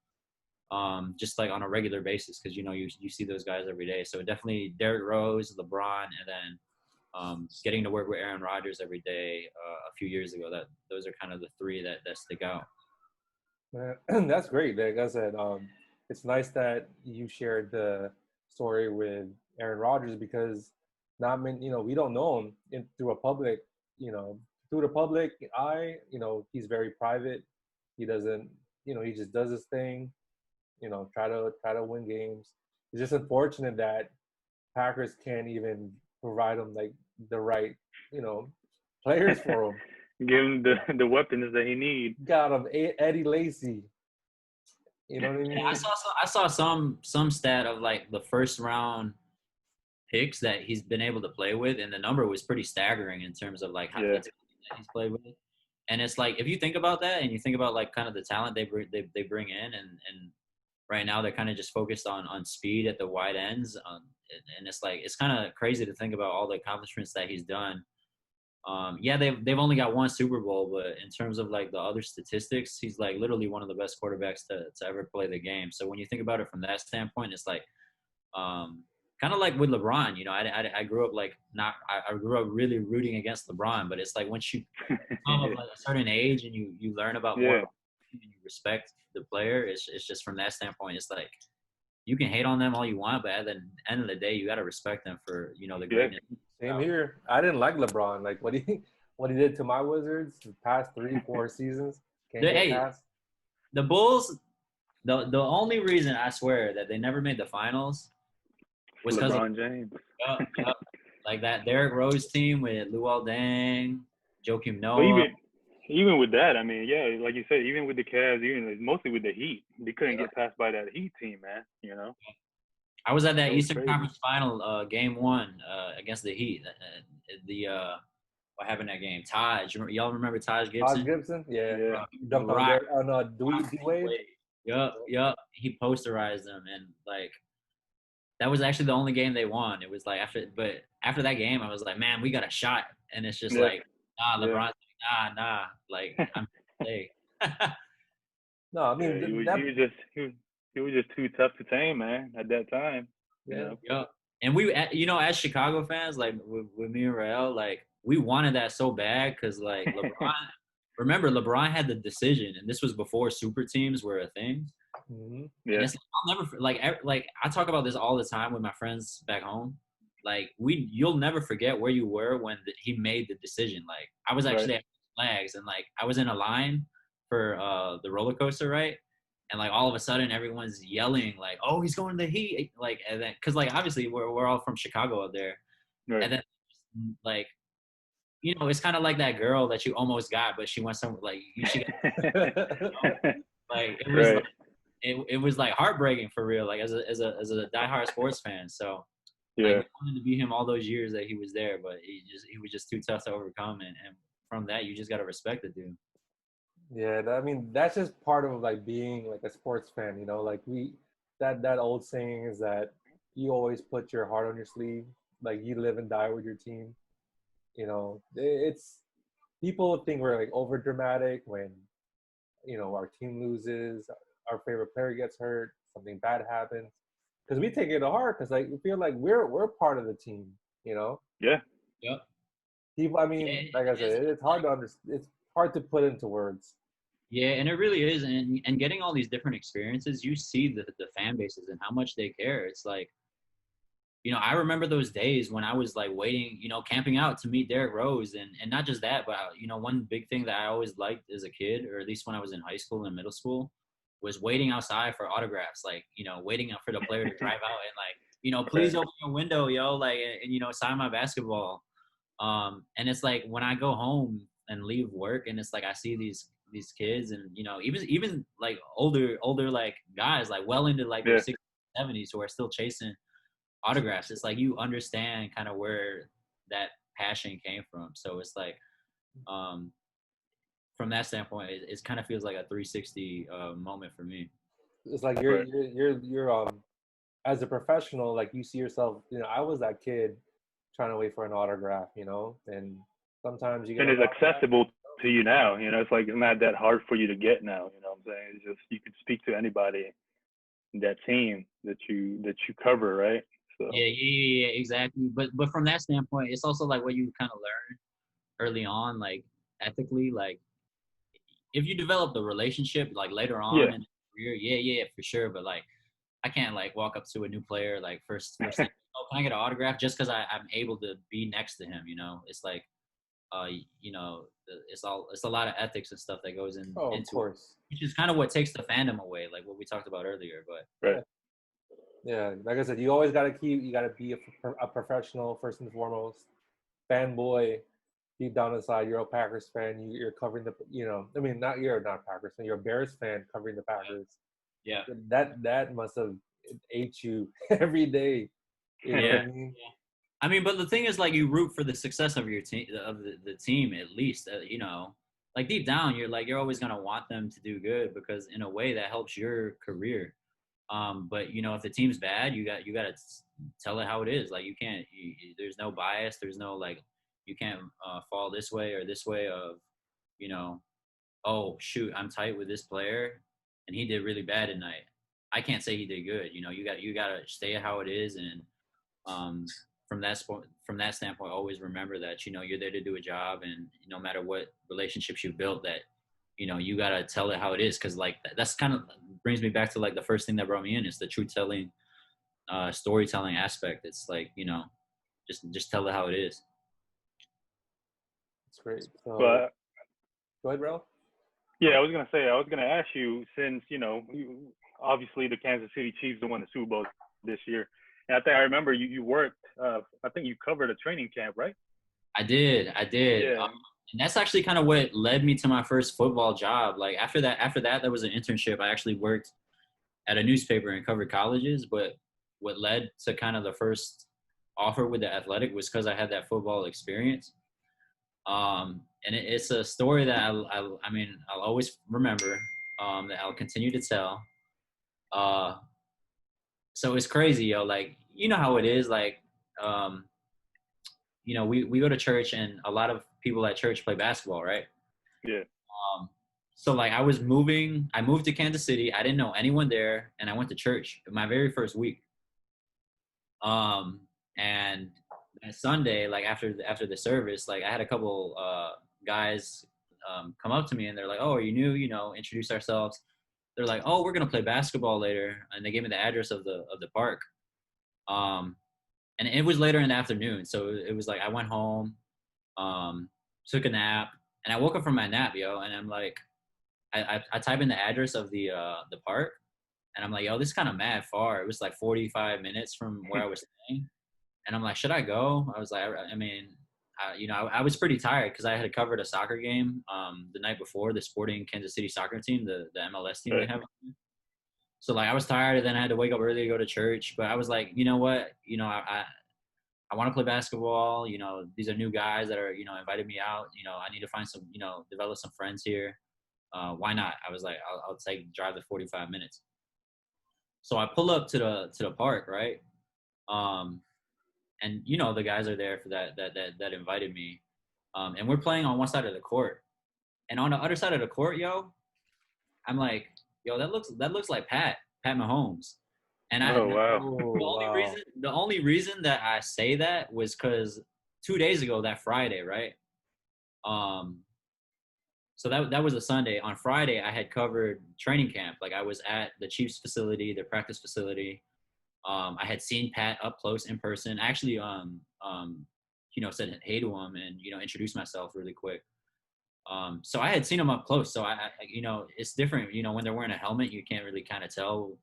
just like on a regular basis, because you see those guys every day. So definitely Derrick Rose, LeBron, and then getting to work with Aaron Rodgers every day a few years ago. Those are kind of the three that stick out.
Man, that's great. Like I said, it's nice that you shared the story with Aaron Rodgers, because not many, we don't know him through a public, through the public eye. He's very private. He doesn't, he just does his thing. Try to win games. It's just unfortunate that Packers can't even provide him like the right, players for him.
Give him the weapons that he needs.
Got him Eddie Lacy. You know what I mean?
Yeah, I saw some stat of like the first round picks that he's been able to play with, and the number was pretty staggering in terms of like how many that he's played with. And it's like if you think about that, and you think about like kind of the talent they bring in, and right now they're kind of just focused on speed at the wide ends, and it's like it's kind of crazy to think about all the accomplishments that he's done. They've only got one Super Bowl, but in terms of like the other statistics, he's like literally one of the best quarterbacks to ever play the game. So when you think about it from that standpoint, it's like kind of like with LeBron. I grew up like I grew up really rooting against LeBron, but it's like once you come up at a certain age and you learn about more and you respect the player, it's just from that standpoint, it's like you can hate on them all you want, but at the end of the day, you got to respect them for the greatness.
Same here. I didn't like LeBron. Like what he did to my Wizards the past 3-4 seasons.
The Bulls. The only reason I swear that they never made the finals was because
LeBron James.
Like that Derrick Rose team with Luol Deng, Joakim Noah.
Well, even with that, I mean, like you said, even with the Cavs, mostly with the Heat, they couldn't get passed by that Heat team, man.
I was at that Eastern Conference Final, Game 1 against the Heat. What happened that game? Taj, y'all remember Taj Gibson?
Taj Gibson, yeah.
Dunked
on D-Wade.
Yup. He posterized them, and like that was actually the only game they won. It was like after that game, I was like, man, we got a shot, and it's just like, nah, LeBron's like, nah, like I'm hey.
No, I mean
he was just too tough to tame, man, at that time.
Yeah.
And we, as Chicago fans, like with me and Rael, like we wanted that so bad because like LeBron. Remember, LeBron had the decision, and this was before super teams were a thing.
Mm-hmm.
Yeah. And I'll never like I talk about this all the time with my friends back home. Like you'll never forget where you were when he made the decision. Like I was actually at Flags, and like I was in a line for the roller coaster, right? And like all of a sudden, everyone's yelling like, "Oh, he's going to the Heat!" Like, and then because like obviously we're all from Chicago up there, and then like it's kind of like that girl that you almost got, but she went somewhere like you should like it was
Right.
like it was like heartbreaking for real, like as a diehard sports fan. So like
Yeah.
we wanted to be him all those years that he was there, but he was just too tough to overcome, and from that you just gotta respect the dude.
Yeah, I mean that's just part of like being like a sports fan, you know. Like that old saying is that you always put your heart on your sleeve, like you live and die with your team. You know, it's people think we're like over dramatic when our team loses, our favorite player gets hurt, something bad happens, because we take it to heart because like we feel like we're part of the team, you know.
Yeah.
Yep.
People, I
Yeah,
mean,
it
like I
is.
said, it's hard to understand. It's hard to put into words.
Yeah, and it really is. And getting all these different experiences, you see the fan bases and how much they care. It's like, I remember those days when I was like waiting, camping out to meet Derrick Rose. And not just that, but, one big thing that I always liked as a kid, or at least when I was in high school and middle school, was waiting outside for autographs, like, waiting out for the player to drive out and like, please
Right.
open your window, yo, like, and sign my basketball. And it's like when I go home and leave work, and it's like I see these kids, and even like older like guys, like well into like their
Yeah.
60s, 70s, who are still chasing autographs. It's like you understand kind of where that passion came from. So it's like um, from that standpoint, it kind of feels like a 360 moment for me.
It's like
Right.
you're as a professional, like you see yourself. I was that kid trying to wait for an autograph, and sometimes you get
And
an
it's
autograph.
accessible to you now. It's like it's not that hard for you to get now. You know what I'm saying? It's just you can speak to anybody in that team that you cover, right? So
Yeah, exactly. But from that standpoint, it's also like what you kind of learn early on, like ethically, like if you develop the relationship like later
yeah,
on in the career, yeah, for sure. But like I can't like walk up to a new player like first thing, oh, can I get an autograph just because I'm able to be next to him? It's like uh it's a lot of ethics and stuff that goes
Oh, of
into it,
course.
which is kind of what takes the fandom away, like what we talked about earlier. But
right.
Yeah, yeah. Like I said, you gotta be a professional first and foremost. Fanboy, deep down inside, you're a Packers fan. You're covering I mean, you're not a Packers fan. You're a Bears fan covering the Packers.
yeah,
That must have ate you every day. You know what I
yeah.
mean?
I mean, but the thing is, like, you root for the success of your team, of the team, at least. Like deep down, you're always gonna want them to do good because in a way that helps your career. But if the team's bad, you gotta tell it how it is. Like you can't. There's no bias. There's no like. You can't fall this way or this way of, you know, oh shoot, I'm tight with this player, and he did really bad tonight. I can't say he did good. You gotta stay how it is, and um, from that standpoint, always remember that you're there to do a job, and no matter what relationships you built, that you gotta tell it how it is, because like that's kind of brings me back to like the first thing that brought me in is the truth telling, storytelling aspect. It's like just tell it how it is.
It's great. So
But
go ahead, bro.
yeah, I was gonna ask you since obviously the Kansas City Chiefs won the Super Bowl this year, and I think I remember you worked. I think you covered a training camp, right?
I did.
Yeah.
And that's actually kind of what led me to my first football job. Like after that, there was an internship. I actually worked at a newspaper and covered colleges. But what led to kind of the first offer with the Athletic was because I had that football experience. And it's a story that I mean, I'll always remember, that I'll continue to tell. Uh, so it's crazy, yo. Like, you know how it is. Like, um, we go to church, and a lot of people at church play basketball, right?
Yeah.
Um, so like I moved to Kansas City. I didn't know anyone there, and I went to church my very first week. Um, and that Sunday, like after the service, like I had a couple guys come up to me, and they're like, "Oh, are you new?" Introduce ourselves. They're like, "Oh, we're gonna play basketball later," and they gave me the address of the park. Um, and it was later in the afternoon, so it was like I went home, um, took a nap, and I woke up from my nap, yo, and I'm like, I type in the address of the park, and I'm like, yo, this is kind of mad far. It was like 45 minutes from where I was staying, and I'm like, should I go? I was like, I mean, I was pretty tired because I had covered a soccer game the night before, the Sporting Kansas City soccer team, the MLS team they have. So like I was tired, and then I had to wake up early to go to church. But I was like, you know what, I want to play basketball. These are new guys that are invited me out. I need to find some develop some friends here. Why not? I was like, I'll drive the 45 minutes. So I pull up to the park, right? And the guys are there for that invited me, and we're playing on one side of the court, and on the other side of the court, I'm like, that looks like Pat Mahomes, and the only reason that I say that was because 2 days ago, that Friday, right? So that was a Sunday. On Friday, I had covered training camp. Like I was at the Chiefs facility, their practice facility. I had seen Pat up close in person. I actually, said hey to him and introduced myself really quick. So I had seen him up close. So I it's different. When they're wearing a helmet, you can't really kind of tell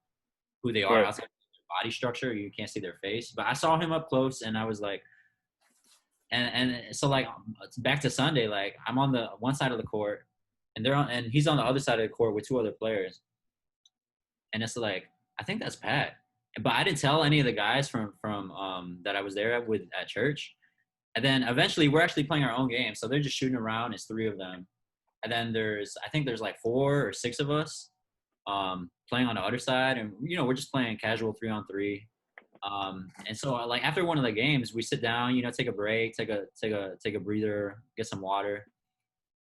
who they are outside of their body structure. You can't see their face. But I saw him up close, and I was like, and so like back to Sunday, like I'm on the one side of the court, and he's on the other side of the court with two other players, and it's like I think that's Pat. But I didn't tell any of the guys from that I was there at church. And then eventually we're actually playing our own game. So they're just shooting around. It's 3 of them. And then I think there's like 4 or 6 of us playing on the other side. And, we're just playing casual 3-on-3. And so like after one of the games, we sit down, take a break, take a breather, get some water.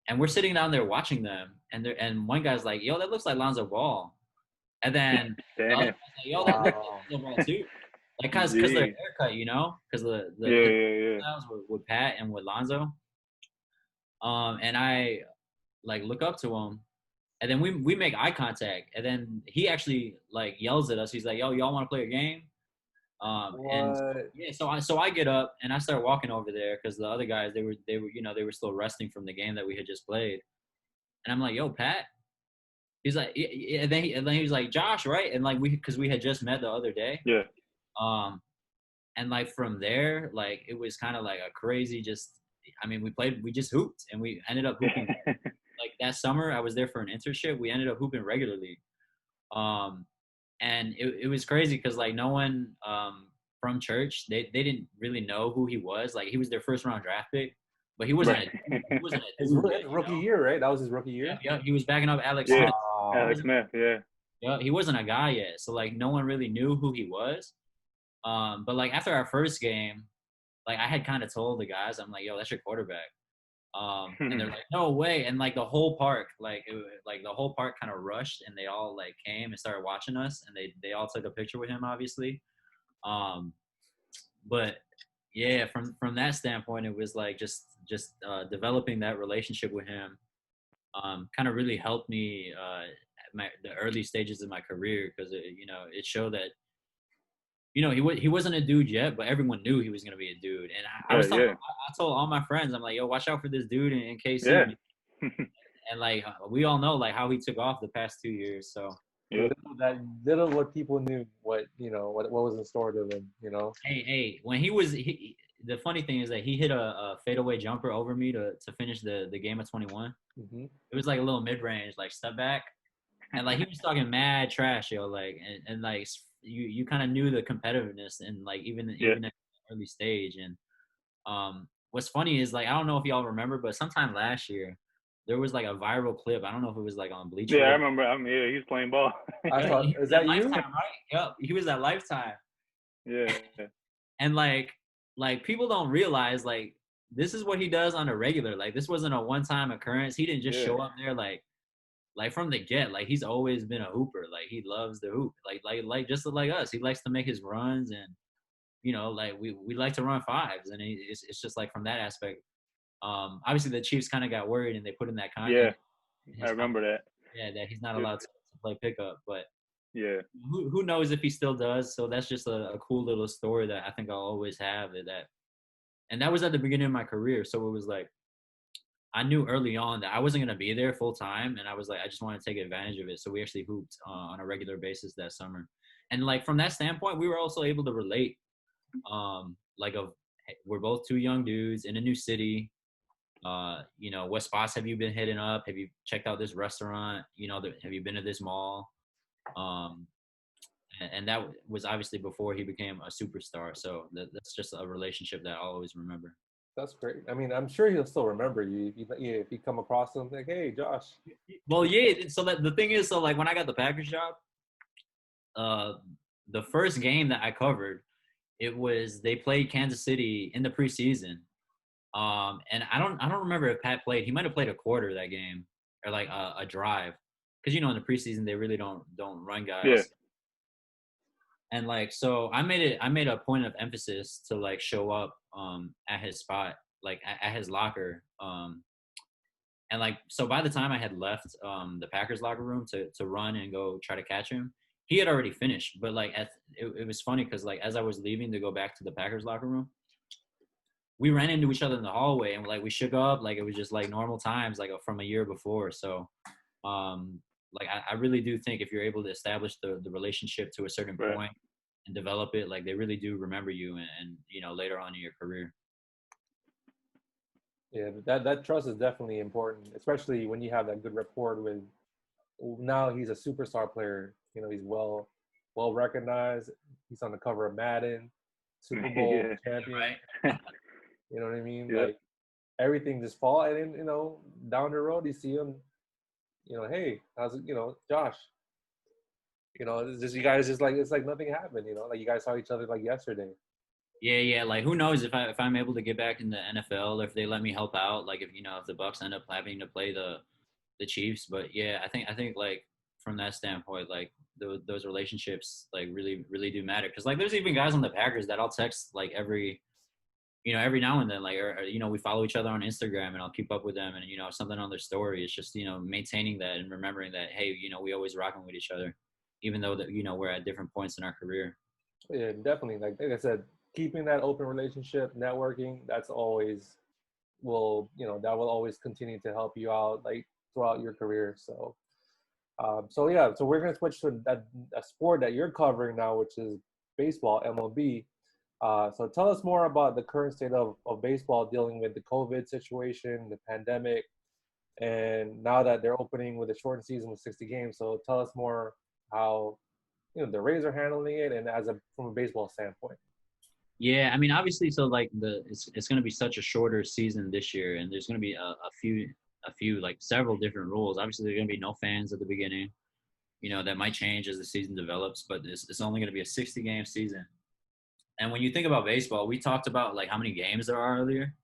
And we're sitting down there watching them. And one guy's like, that looks like Lonzo Ball. And then the other guy's like, that looks like Lonzo Ball too. Like, cause their haircut, because the styles with Pat and with Lonzo. And I like look up to him, and then we make eye contact, and then he actually like yells at us. He's like, y'all want to play a game? And yeah, so I get up and I start walking over there because the other guys they were still resting from the game that we had just played, and I'm like, yo, Pat. He's like, and then he was like, Josh, right? And like because we had just met the other day.
Yeah.
And like from there, like it was kind of like a crazy we just hooped and we ended up hooping. Like that summer I was there for an internship. We ended up hooping regularly. And it was crazy because like no one from church, they didn't really know who he was. Like he was their first round draft pick, but he wasn't
his rookie year, right? That was his rookie year.
Yeah, he was backing up Alex Smith.
Alex Smith, yeah.
Yeah, he wasn't a guy yet. So like no one really knew who he was. But like after our first game, like I had kind of told the guys, I'm like, yo, that's your quarterback. And they're like, no way. And like the whole park, the whole park kind of rushed and they all like came and started watching us and they all took a picture with him, obviously. But yeah, from that standpoint, it was like just developing that relationship with him, kind of really helped me, the early stages of my career. Cause it showed that, he wasn't a dude yet, but everyone knew he was going to be a dude. And I told all my friends, I'm like, yo, watch out for this dude in KC. Yeah. And like, we all know like how he took off the past 2 years. So
little what people knew, what was in store to them,
Hey, when the funny thing is that he hit a fadeaway jumper over me to finish the game at 21. Mm-hmm. It was like a little mid-range, like step back. And like, he was talking mad trash, like, and like, you kind of knew the competitiveness and like even at the early stage. And what's funny is like I don't know if y'all remember, but sometime last year there was like a viral clip. I don't know if it was like on Bleacher.
Yeah, I remember. He was playing ball.
Is that you?
Lifetime, right? Yep, he was at Lifetime.
Yeah.
And like people don't realize like this is what he does on a regular. Like this wasn't a one-time occurrence. He didn't just show up there like from the get, like he's always been a hooper. Like he loves the hoop. Like just like us, he likes to make his runs, and like we like to run fives, and it's just like from that aspect. Obviously the Chiefs kind of got worried and they put in that contract.
Yeah, I remember that.
Yeah, that he's not allowed to play pickup, but
yeah,
who knows if he still does? So that's just a cool little story that I think I'll always have. And that was at the beginning of my career, so it was like. I knew early on that I wasn't going to be there full time. And I was like, I just want to take advantage of it. So we actually hooped on a regular basis that summer. And like, from that standpoint, we were also able to relate, like of we're both two young dudes in a new city. You know, what spots have you been hitting up? Have you checked out this restaurant? You know, have you been to this mall? Um, and that was obviously before he became a superstar. So that's just a relationship that I'll always remember.
That's great. I mean, I'm sure he'll still remember you if you come across him like, hey, Josh.
Well, yeah. So that the thing is, so like when I got the Packers job, the first game that I covered, it was they played Kansas City in the preseason. And I don't remember if Pat played. He might have played a quarter that game or like a drive, because you know in the preseason they really don't run guys.
Yeah.
And like so, I made a point of emphasis to like show up at his spot, like at his locker. And like so, by the time I had left the Packers locker room to run and go try to catch him, he had already finished. But like it was funny because like as I was leaving to go back to the Packers locker room, we ran into each other in the hallway and like we shook up like it was just like normal times like from a year before. So like I really do think if you're able to establish the relationship to a certain point and develop it, like they really do remember you and you know later on in your career.
Yeah, that trust is definitely important, especially when you have that good rapport with. Now he's a superstar player. You know, he's well recognized. He's on the cover of Madden, Super Bowl champion.
Right.
You know what I mean?
Yeah.
Like everything just fall, and then, you know, down the road you see him. You know, hey, how's it? You know, Josh. You know, it's just you guys just like it's like nothing happened. You know, like you guys saw each other like yesterday.
Yeah. Like who knows if I'm able to get back in the NFL or if they let me help out, like if you know if the Bucks end up having to play the Chiefs. But yeah, I think like from that standpoint, like those relationships like really do matter because like there's even guys on the Packers that I'll text like every now and then, like, or you know, we follow each other on Instagram and I'll keep up with them and, you know, something on their story. It's just, you know, maintaining that and remembering that, hey, you know, we always rocking with each other, even though that, you know, we're at different points in our career.
Yeah, definitely. Like I said, keeping that open relationship, networking, that's always that will always continue to help you out like throughout your career. So, so we're going to switch to a sport that you're covering now, which is baseball, MLB. So tell us more about the current state of baseball dealing with the COVID situation, the pandemic, and now that they're opening with a shortened season with 60 games. So tell us more how, you know, the Rays are handling it and from a baseball standpoint.
Yeah, I mean, obviously, so like it's going to be such a shorter season this year, and there's going to be a few like several different rules. Obviously, there's going to be no fans at the beginning. You know, that might change as the season develops, but it's only going to be a 60-game season. And when you think about baseball, we talked about like how many games there are earlier.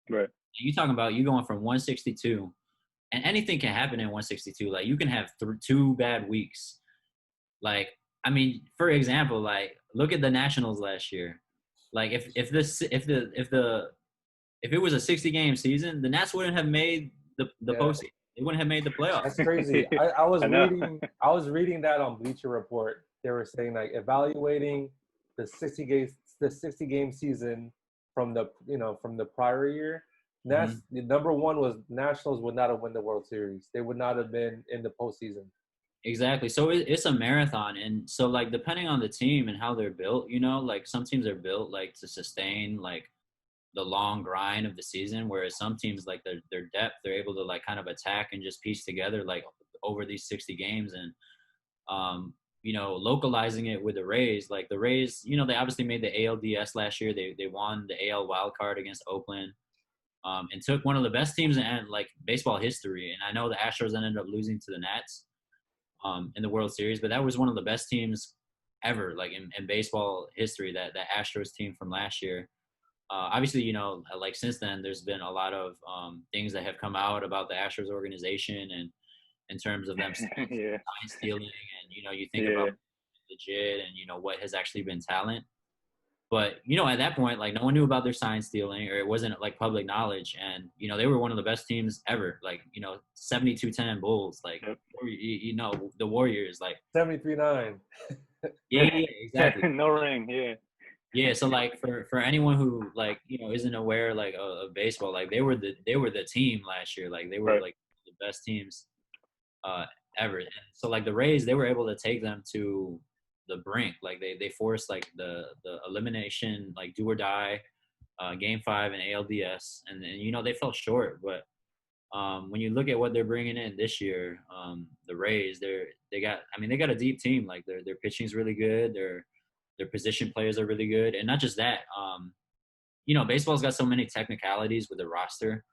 Right.
You talking about you going from 162, and anything can happen in 162. Like you can have 2 bad weeks. Like I mean, for example, like look at the Nationals last year. Like if it was a 60-game season, the Nats wouldn't have made the postseason. They wouldn't have made the playoffs.
That's crazy. I was reading that on Bleacher Report. They were saying like evaluating the 60-game season from the prior year. The number one was Nationals would not have won the World Series. They would not have been in the postseason.
Exactly. So it's a marathon, and so like depending on the team and how they're built, you know, like some teams are built like to sustain like the long grind of the season, whereas some teams like their depth, they're able to like kind of attack and just piece together like over these 60 games. And you know, localizing it with the Rays, like the Rays, you know, they obviously made the ALDS last year. They won the AL wild card against Oakland, and took one of the best teams in like baseball history. And I know the Astros ended up losing to the Nats in the World Series, but that was one of the best teams ever, like in baseball history, that Astros team from last year. Obviously, you know, like since then, there's been a lot of things that have come out about the Astros organization and in terms of them sign stealing, and you know, you think about legit and you know what has actually been talent. But you know, at that point, like no one knew about their sign stealing, or it wasn't like public knowledge. And you know, they were one of the best teams ever. Like you know, 72-10 Bulls, like you know, the Warriors, like
73-9.
Yeah, exactly.
No ring,
Yeah, so like for anyone who like you know isn't aware like of baseball, like they were the team last year. Like they were like the best teams ever. And so like the Rays, they were able to take them to the brink. Like they forced like the elimination, like do or die, game 5 in ALDS, and they fell short. But when you look at what they're bringing in this year, the Rays, they got a deep team. Like their pitching is really good. Their position players are really good, and not just that. Baseball's got so many technicalities with the roster.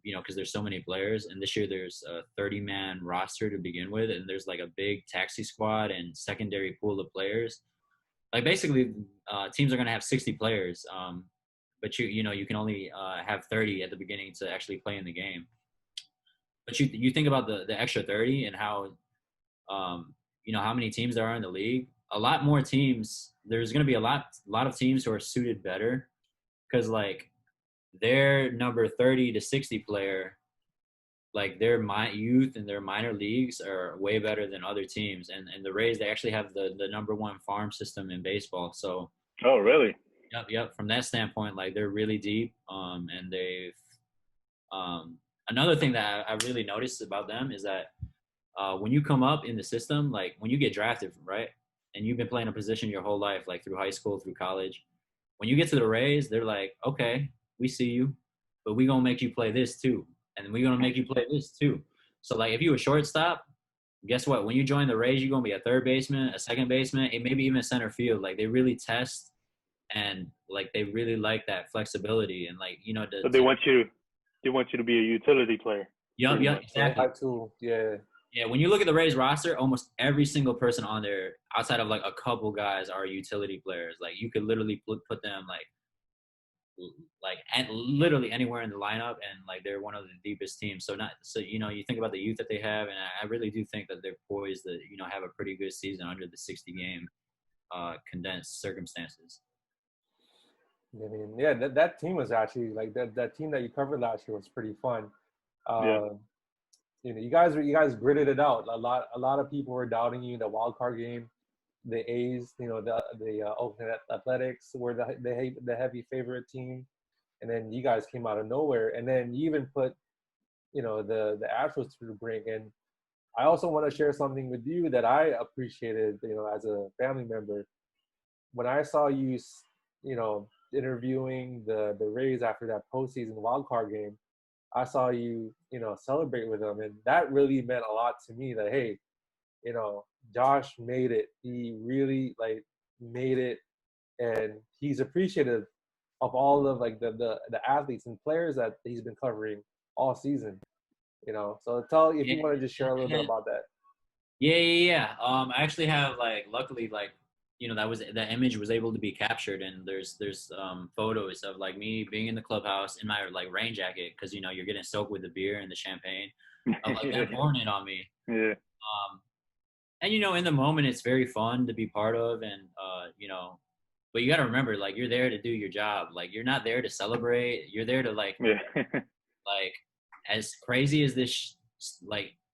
Because there's so many players, and this year there's a 30-man roster to begin with, and there's like a big taxi squad and secondary pool of players. Like basically, teams are going to have 60 players, but you can only have 30 at the beginning to actually play in the game. But you think about the extra 30 and how how many teams there are in the league. A lot more teams. There's going to be a lot of teams who are suited better because like their number 30 to 60 player, like their youth and their minor leagues are way better than other teams. And the Rays, they actually have the number 1 farm system in baseball. So.
Oh, really?
Yep. From that standpoint, like they're really deep. And they've another thing that I really noticed about them is that when you come up in the system, like when you get drafted, right, and you've been playing a position your whole life, like through high school, through college, when you get to the Rays, they're like, okay, we see you, but we're going to make you play this too. And we're going to make you play this too. So, like, if you a shortstop, guess what? When you join the Rays, you're going to be a third baseman, a second baseman, and maybe even center field. Like, they really test and, like, they really like that flexibility. And, like,
So they want you to be a utility player.
Yep, exactly.
Yeah.
Yeah, when you look at the Rays roster, almost every single person on there, outside of, like, a couple guys, are utility players. Like, you could literally put them, like literally anywhere in the lineup, and like they're one of the deepest teams. So you think about the youth that they have, and I really do think that they're poised to have a pretty good season under the 60 game condensed circumstances.
I mean, yeah, that team was actually like that team that you covered last year was pretty fun. You guys gritted it out. A lot of people were doubting you in the wild card game. The A's, the Oakland Athletics were the heavy favorite team, and then you guys came out of nowhere, and then you even put, the Astros to the brink. And I also want to share something with you that I appreciated, as a family member. When I saw you, interviewing the Rays after that postseason wild card game, I saw you, celebrate with them, and that really meant a lot to me. That hey, Josh made it. He really made it, and he's appreciative of all of the athletes and players that he's been covering all season. So tell if you want to just share a little bit about that.
Yeah. I actually have luckily that image was able to be captured, and there's photos of like me being in the clubhouse in my rain jacket because you're getting soaked with the beer and the champagne, of them pouring it on me.
Yeah.
And in the moment it's very fun to be part of, and but you got to remember, you're there to do your job. You're not there to celebrate. You're there to as crazy as this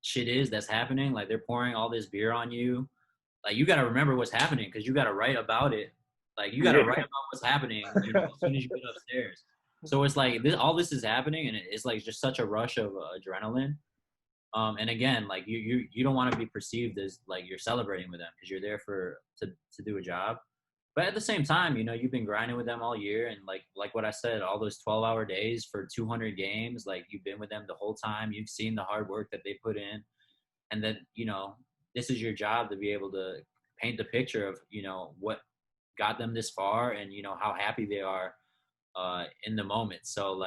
shit is that's happening. They're pouring all this beer on you. You got to remember what's happening because you got to write about it. You got to write about what's happening as soon as you get upstairs. So it's all this is happening, and it's just such a rush of adrenaline. And again, you don't want to be perceived as you're celebrating with them because you're there to do a job. But at the same time, you've been grinding with them all year, and like what I said, all those 12-hour days for 200 games, you've been with them the whole time. You've seen the hard work that they put in, and that this is your job to be able to paint the picture of what got them this far, and how happy they are in the moment. So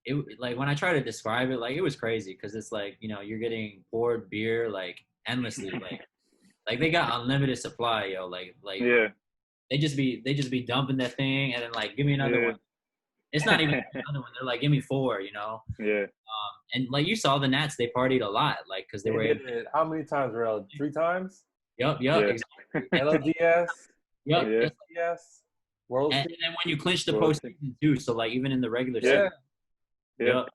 when I try to describe it, it was crazy because it's you're getting poured beer endlessly, they got unlimited supply, yo.
Yeah.
They just be dumping that thing and then give me another one. It's not even another one. They're give me 4,
Yeah.
And you saw the Nats, they partied a lot, because they were.
How many times, Rel? 3 times?
Yep,
Yeah.
exactly.
LDS.
Yep.
Yeah.
Yes. World
and then when you clinch the postseason too, so even in the regular
season.
Yeah. Yep.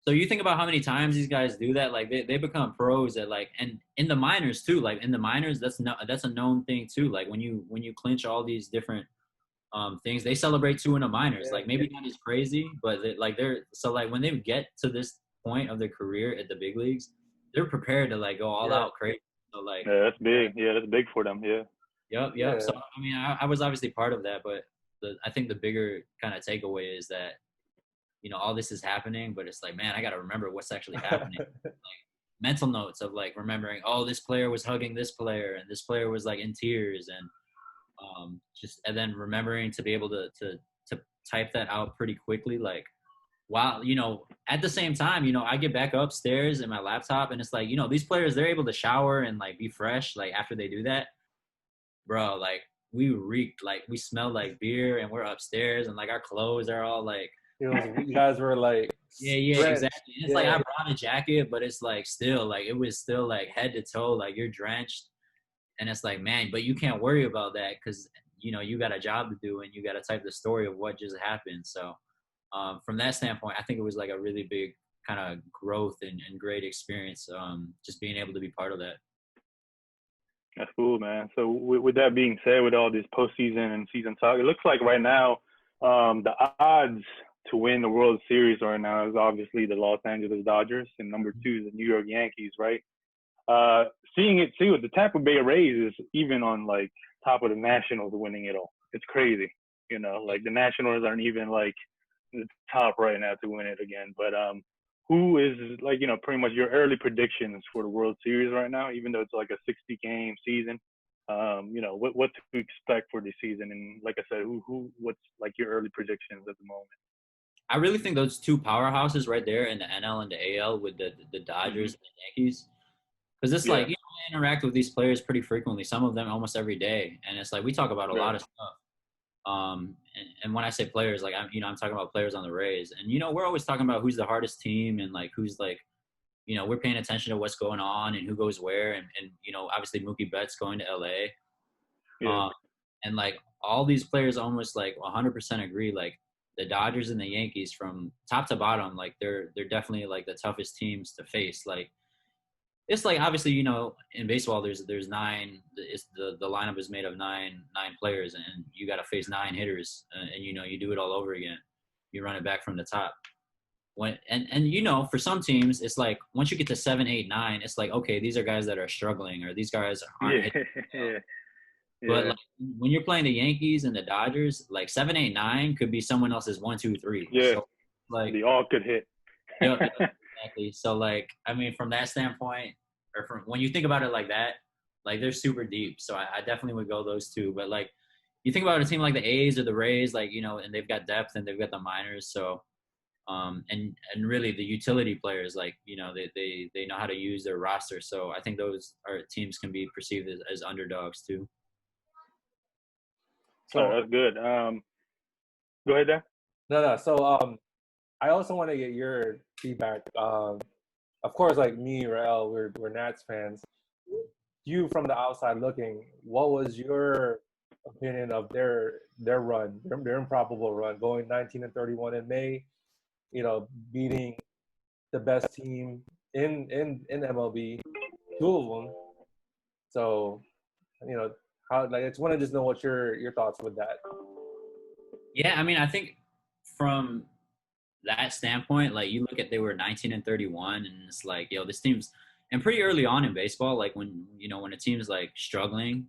So you think about how many times these guys do that, they become pros at and in the minors too, in the minors, that's a known thing too. When you clinch all these different things, they celebrate too in the minors. Maybe not as crazy, but they're so when they get to this point of their career at the big leagues, they're prepared to go all out crazy. So like,
Yeah, that's big. Yeah, that's big for them. Yeah.
yep.
Yeah.
So I mean, I was obviously part of that, but I think the bigger kind of takeaway is that all this is happening, but it's like, man, I got to remember what's actually happening. Mental notes of like remembering, oh, this player was hugging this player, and this player was like in tears, and and then remembering to be able to type that out pretty quickly, like while at the same time, I get back upstairs in my laptop, and it's like, these players, they're able to shower and like be fresh like after they do that, bro. Like we reeked, like we smell like beer, and we're upstairs, and like our clothes are all like,
You guys were like
yeah,
drenched.
exactly. And it's like I brought a jacket, but it's like still like it was still like head to toe, like you're drenched. And it's like, man, but you can't worry about that because you got a job to do and you got to type the story of what just happened. So from that standpoint, I think it was like a really big kind of growth and great experience, just being able to be part of that.
That's cool, man. So with that being said, with all this postseason and season talk, it looks like right now the odds to win the World Series right now is obviously the Los Angeles Dodgers, and number 2 is the New York Yankees, right? See with the Tampa Bay Rays is even on like top of the Nationals winning it all. It's crazy, like the Nationals aren't even like the top right now to win it again. But who is like pretty much your early predictions for the World Series right now? Even though it's like a 60-game season, what to expect for the season, and like I said, what's like your early predictions at the moment?
I really think those two powerhouses right there in the NL and the AL with the Dodgers and the Yankees. Because it's like, I interact with these players pretty frequently, some of them almost every day. And it's like, we talk about a lot of stuff. And when I say players, like, I'm talking about players on the Rays. And, we're always talking about who's the hardest team and, like, who's, like, we're paying attention to what's going on and who goes where. And obviously Mookie Betts going to LA.
Yeah.
And, like, all these players almost, like, 100% agree, like, the Dodgers and the Yankees from top to bottom, like, they're definitely, like, the toughest teams to face. Like, it's like obviously in baseball there's 9. It's the lineup is made of nine players, and you got to face 9 hitters, and you do it all over again. You run it back from the top. And for some teams it's like once you get to 7, 8, 9, it's like, okay, these are guys that are struggling, or these guys aren't hitting well. But like when you're playing the Yankees and the Dodgers, like 7, 8, 9 could be someone else's 1, 2, 3.
Yeah,
so, like
they all could hit.
Yep, exactly. So like, I mean, from that standpoint, or from when you think about it like that, like they're super deep. So I definitely would go those two. But like, you think about a team like the A's or the Rays, like and they've got depth and they've got the minors. So and really the utility players, like they know how to use their roster. So I think those teams can be perceived as underdogs too.
So that's good. Go ahead, Dan.
No. So I also want to get your feedback. Of course, like me, Rael, we're Nats fans. You, from the outside looking, what was your opinion of their run, their improbable run, going 19-31 in May? Beating the best team in MLB, 2 of them. So, how, like, I just want to just know what your thoughts with that.
Yeah, I mean, I think from that standpoint, like you look at, they were 19-31, and it's like, this team's, and pretty early on in baseball, like when when a team is like struggling,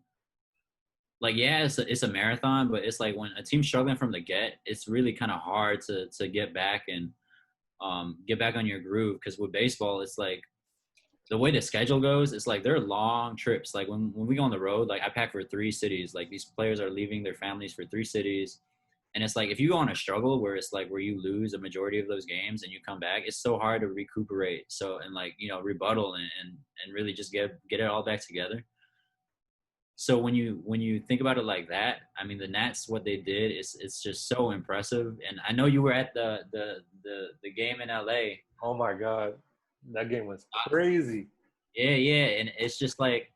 like it's a marathon, but it's like when a team's struggling from the get, it's really kind of hard to get back and get back on your groove. Because with baseball, it's like the way the schedule goes, it's like they're long trips. Like when we go on the road, like I pack for 3 cities. Like these players are leaving their families for 3 cities. And it's like, if you go on a struggle where it's like where you lose a majority of those games and you come back, it's so hard to recuperate. So, and like, rebuttal and really just get it all back together. So when you think about it like that, I mean, the Nats, what they did it's just so impressive. And I know you were at the game in LA.
Oh my God, that game was crazy.
Yeah, and it's just like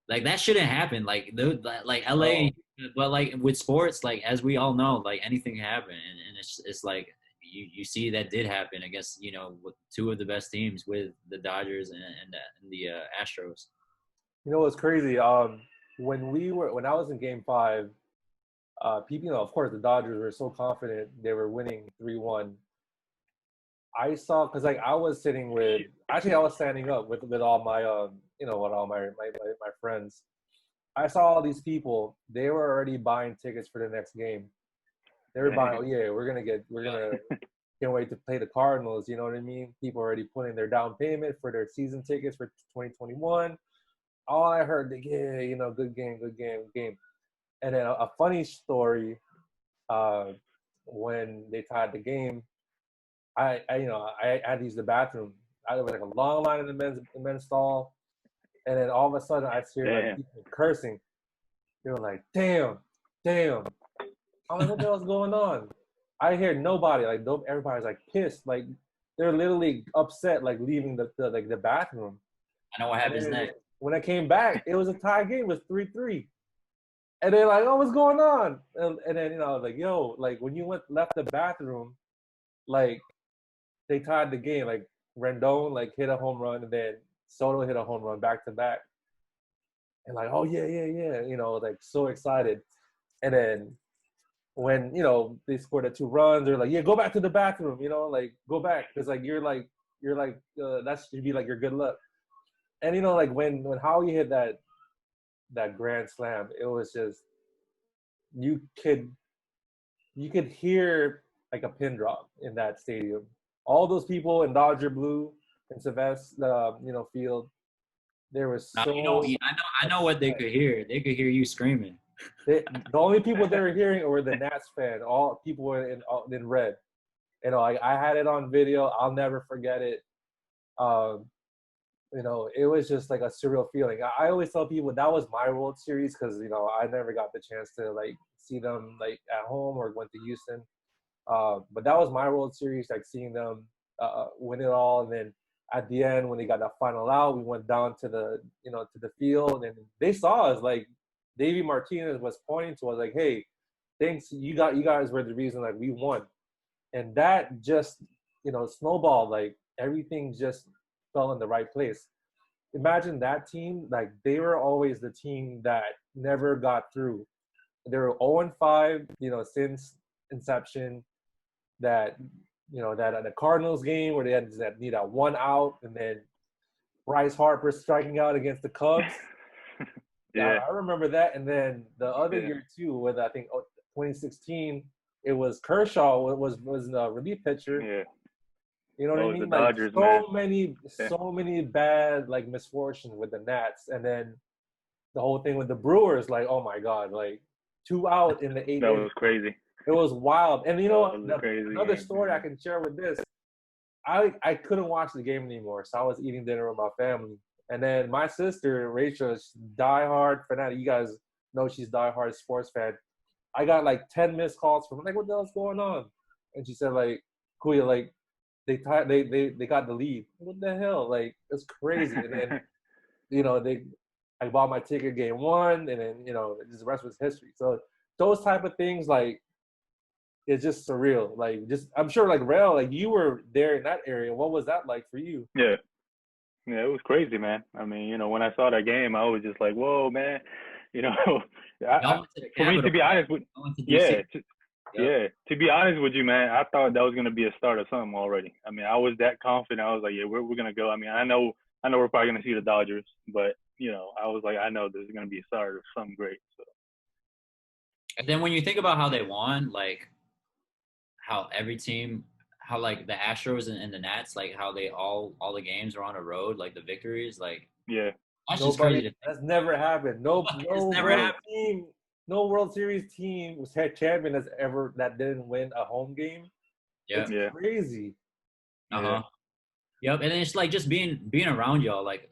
that shouldn't happen. Like LA, but like with sports, like as we all know, like anything can happen, and it's like you see that did happen against with 2 of the best teams, with the Dodgers and the Astros.
What's crazy? When I was in Game 5, people, of course, the Dodgers were so confident they were winning 3-1. I saw, because like I was standing up with all my with all my friends. I saw all these people. They were already buying tickets for the next game. They were buying. Oh yeah, can't wait to play the Cardinals. You know what I mean? People already putting their down payment for their season tickets for 2021. All I heard, yeah, good game, good game, good game. And then a funny story, when they tied the game, I had to use the bathroom. I was like a long line in the men's stall, and then all of a sudden I hear like people cursing. They were like, "Damn, damn!" I'm like, "What the hell's going on?" I hear nobody. Like, everybody's like pissed. Like, they're literally upset, like leaving the bathroom.
I know what happens next.
When I came back, it was a tie game. It was 3-3. And they're like, "Oh, what's going on?" And then I was like, "Yo, like when you left the bathroom, like they tied the game. Like Rendon like hit a home run, and then Soto hit a home run back to back." And like, "Oh yeah, yeah, yeah," like so excited. And then when they scored the 2 runs, they're like, "Yeah, go back to the bathroom," like go back because like you're like that should be like your good luck. And like when Howie hit that grand slam, it was just you could hear like a pin drop in that stadium. All those people in Dodger blue and Sylvester, field, there was
Now,
so.
I know what they could hear. They could hear you screaming.
The only people they were hearing were the Nats fan. All people were in red. I had it on video. I'll never forget it. Um, it was just like a surreal feeling. I always tell people that was my World Series because I never got the chance to like see them like at home or went to Houston. But that was my World Series, like seeing them win it all, and then at the end when they got that final out, we went down to the to the field, and they saw us. Like Davey Martinez was pointing to us, like, "Hey, thanks, you guys were the reason like we won," and that just snowballed. Like everything just fell in the right place. Imagine that team, like they were always the team that never got through. They were 0-5, since inception. That that at the Cardinals game where they had that need a 1 out, and then Bryce Harper striking out against the Cubs.
Yeah,
I remember that. And then the other year too, with I think 2016, it was Kershaw was the relief pitcher.
Yeah.
You know what I mean?
The
Like
Dodgers,
so many bad like misfortune with the Nats, and then the whole thing with the Brewers. Like, oh my God, like 2 out in the 8th.
That was crazy.
It was wild. And another
game.
story I can share with this. I couldn't watch the game anymore, so I was eating dinner with my family. And then my sister, Rachel, is diehard fanatic. You guys know she's diehard sports fan. I got like 10 missed calls from her. Like, what the hell's going on? And she said, like, Kuya, like, they got the lead. What the hell? Like, it's crazy. And then, I bought my ticket game 1, and then, the rest was history. So those type of things, like, it's just surreal. Like, I'm sure, like, Rail, like, you were there in that area. What was that like for you?
Yeah. Yeah, it was crazy, man. I mean, when I saw that game, I was just like, whoa, man. For me, to be honest with to be honest with you, man, I thought that was going to be a start of something already. I mean, I was that confident. I was like, yeah, we're going to go. I mean, I know we're probably going to see the Dodgers, but, I was like, I know this is going to be a start of something great. So.
And then when you think about how they won, like how every team, how like the Astros and the Nats, like how they all the games are on a road, like the victories, like
yeah,
that's just crazy.
That's never happened. No World Series team was head champion that didn't win a home game.
Yeah,
it's crazy.
Yep, and then it's like just being around y'all, like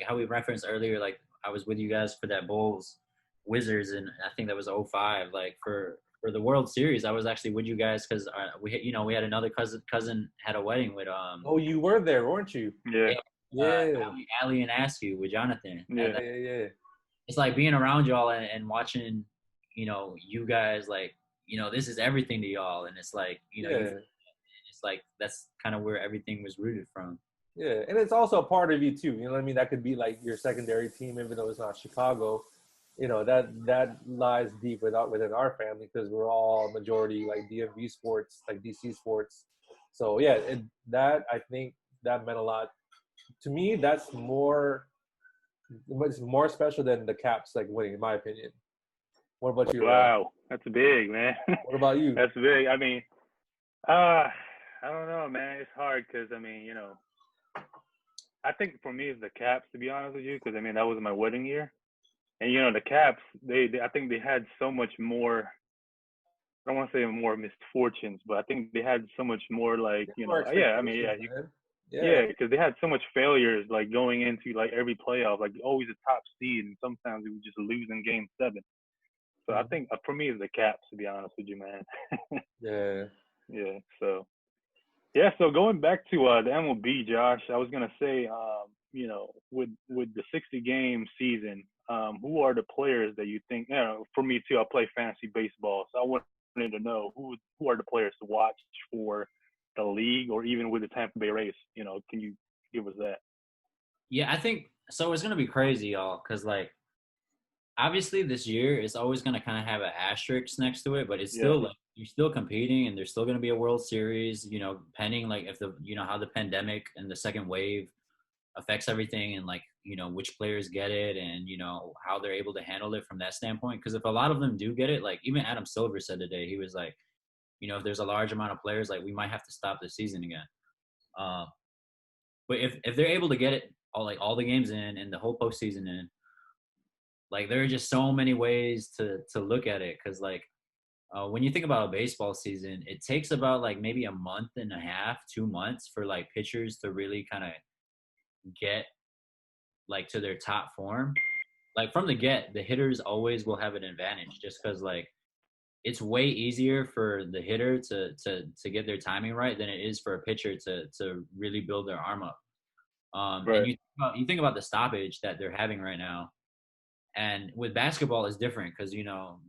how we referenced earlier. Like I was with you guys for that Bulls Wizards, and I think that was 05. Like for the World Series, I was actually with you guys because we had another cousin had a wedding with
Oh, you were there, weren't you?
Yeah.
Ali and Askew with Jonathan.
Yeah.
It's like being around y'all and watching, you guys, like, this is everything to y'all, and it's like, it's like that's kind of where everything was rooted from.
Yeah, and it's also a part of you too. You know what I mean? That could be like your secondary team, even though it's not Chicago. That lies deep within our family because we're all majority like DMV sports, like DC sports. So yeah, I think that meant a lot to me. That's more It's more special than the Caps like winning, in my opinion. What about you, Ray?
Wow, that's big, man.
What about you?
That's big. I mean, I don't know, man. It's hard because I mean, I think for me it's the Caps, to be honest with you, because I mean that was my wedding year, and the Caps, they I think they had so much more. I don't want to say more misfortunes, but I think they had so much more like
More
yeah. I mean,
expectations, man.
yeah, because they had so much failures like going into like every playoff, like always a top seed, and sometimes we would just lose in Game 7. So I think for me it's the Caps, to be honest with you, man.
Yeah.
Yeah. So yeah. So going back to the MLB, Josh, I was gonna say, with the 60-game season, who are the players that you think? For me too, I play fantasy baseball, so I wanted to know who are the players to watch for the league or even with the Tampa Bay Rays. Can you give us that?
Yeah, I think so. It's gonna be crazy, y'all, because like obviously this year is always gonna kind of have an asterisk next to it, but it's
Yeah.
still like you're still competing, and there's still gonna be a World Series. Pending like if the how the pandemic and the second wave affects everything, and like which players get it, and how they're able to handle it from that standpoint. Because if a lot of them do get it, like even Adam Silver said today, he was like, if there's a large amount of players, like we might have to stop the season again. But if they're able to get it all the games in and the whole postseason in, like there are just so many ways to look at it. Because like when you think about a baseball season, it takes about like maybe a month and a half, 2 months for like pitchers to really kind of get like to their top form. Like from the hitters always will have an advantage just because like it's way easier for the hitter to get their timing right than it is for a pitcher to really build their arm up.
Right.
And you think about the stoppage that they're having right now, and with basketball it's different because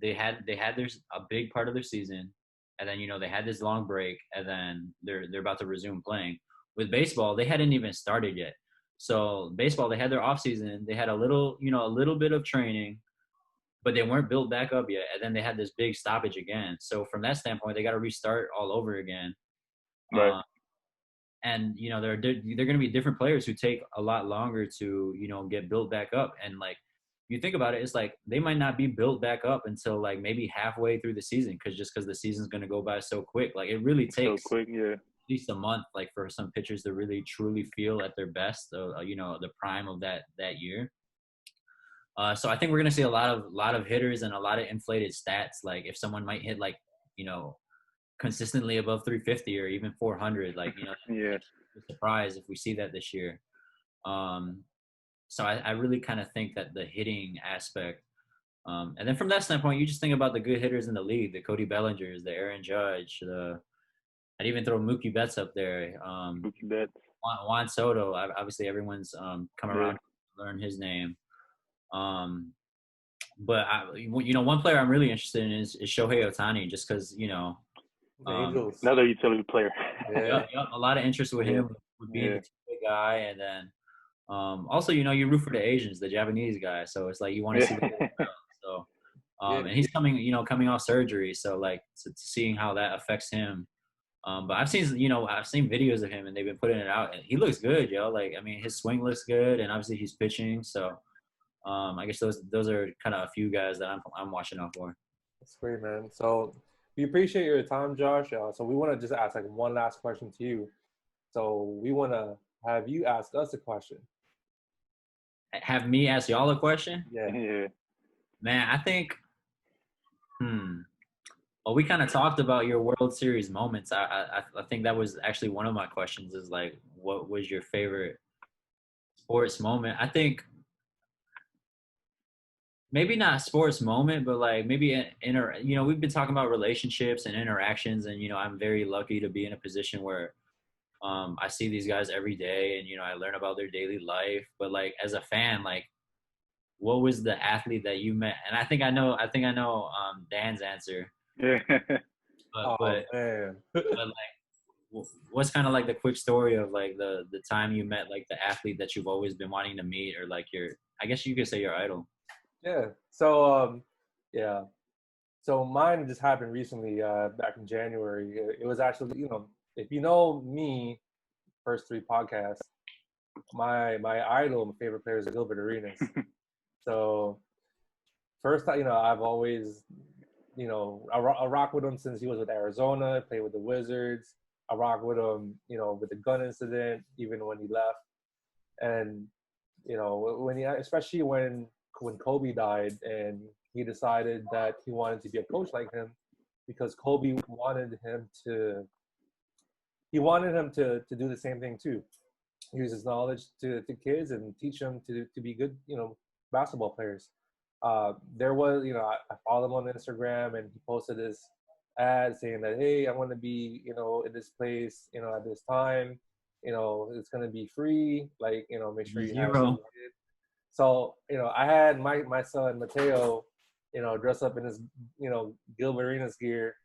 they had there's a big part of their season, and then they had this long break, and then they're about to resume playing. With baseball, they hadn't even started yet. So baseball, they had their off season, they had a little bit of training, but they weren't built back up yet, and then they had this big stoppage again. So from that standpoint, they got to restart all over again.
Right.
And they're going to be different players who take a lot longer to get built back up. And like you think about it, it's like they might not be built back up until like maybe halfway through the season, because the season's going to go by so quick. Like it really takes
so quick, yeah,
at least a month, like for some pitchers to really truly feel at their best, the prime of that year. So I think we're gonna see a lot of hitters and a lot of inflated stats. Like if someone might hit like consistently above 350 or even 400, like
yeah,
surprise if we see that this year. So I really kind of think that the hitting aspect, and then from that standpoint, you just think about the good hitters in the league, the Cody Bellingers, the Aaron Judge, I'd even throw Mookie Betts up there.
Mookie Betts,
Juan Soto. Obviously, everyone's come around to learn his name. But one player I'm really interested in is Shohei Ohtani, just because
Angels.
another utility player.
Yeah.
A lot of interest with him with being the two-way guy, and then also you root for the Asians, the Japanese guy, so it's like you want to see that. So and he's coming off surgery, so like seeing how that affects him. But I've seen videos of him, and they've been putting it out, and he looks good, yo. Like I mean, his swing looks good, and obviously he's pitching, so. I guess those are kind of a few guys that I'm watching out for.
That's great, man. So we appreciate your time, Josh. So we want to just ask like one last question to you. So we want to have you ask us a question.
Have me ask y'all a question?
Yeah.
Man, I think. Well, we kind of talked about your World Series moments. I think that was actually one of my questions. Is like, what was your favorite sports moment? I think. Maybe not sports moment, but like maybe we've been talking about relationships and interactions, and I'm very lucky to be in a position where I see these guys every day, and I learn about their daily life. But like as a fan, like what was the athlete that you met? And I think I know Dan's answer.
Yeah.
But like what's kind of like the quick story of like the time you met like the athlete that you've always been wanting to meet, or like I guess you could say your idol.
Yeah. So So mine just happened recently, back in January. It was actually, if you know me, first 3 podcasts, my idol, my favorite player is Gilbert Arenas. So first, I've always, I rock with him since he was with Arizona, played with the Wizards. I rock with him, with the gun incident, even when he left. And, especially when Kobe died and he decided that he wanted to be a coach like him because Kobe wanted him to do the same thing too. Use his knowledge to kids and teach them to be good, basketball players. There was, I followed him on Instagram and he posted this ad saying that, hey, I want to be, in this place, at this time, it's going to be free. Like, make sure you have
Zero.
So, I had my son Mateo, dress up in his, Gilbert Arenas gear.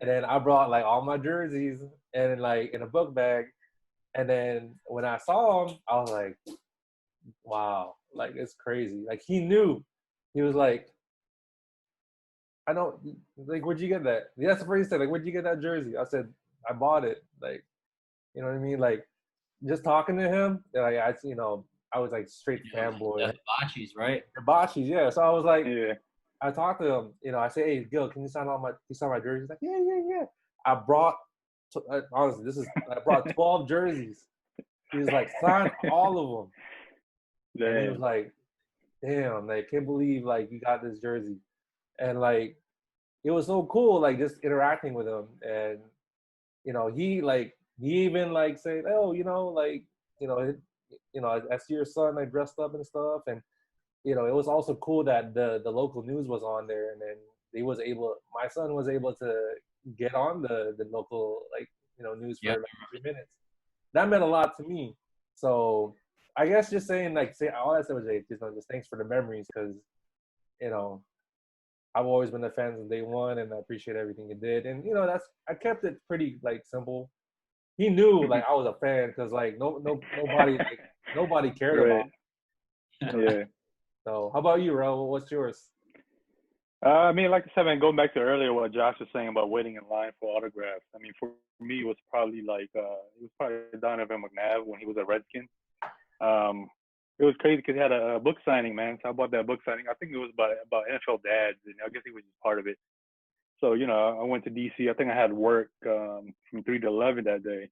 And then I brought like all my jerseys and like in a book bag. And then when I saw him, I was like, wow, like it's crazy. Like he knew. He was like, I don't, like, where'd you get that? That's the first he said, like, where'd you get that jersey? I said, I bought it. Like, you know what I mean? Like, just talking to him, like, I was like straight fanboy.
The Hibachis, right?
Hibachis, yeah. So I was like,
Yeah.
I talked to him, I say, hey, Gil, can you sign my jerseys? He's like, yeah. I brought, honestly, I brought 12 jerseys. He was like, sign all of them.
Damn.
And he was like, damn, like, can't believe, like, you got this jersey. And, like, it was so cool, like, just interacting with him. And, he even, like, said, oh, I see your son, like, dressed up and stuff. And, it was also cool that the local news was on there. And then my son was able to get on the local, like, news for like 3 minutes. That meant a lot to me. So I guess just saying, like, all I said was, hey, just thanks for the memories, because, I've always been a fan since day one, and I appreciate everything you did. And, I kept it pretty, like, simple. He knew, like, I was a fan, because, like, nobody cared about me.
Yeah.
So how about you, Raul? What's yours?
I mean, like I said, man, going back to earlier what Josh was saying about waiting in line for autographs. I mean, for me, it was probably Donovan McNabb when he was at Redskins. It was crazy because he had a book signing, man. So I bought that book signing. I think it was about NFL dads, and I guess he was just part of it. So, I went to DC. I think I had work from 3 to 11 that day.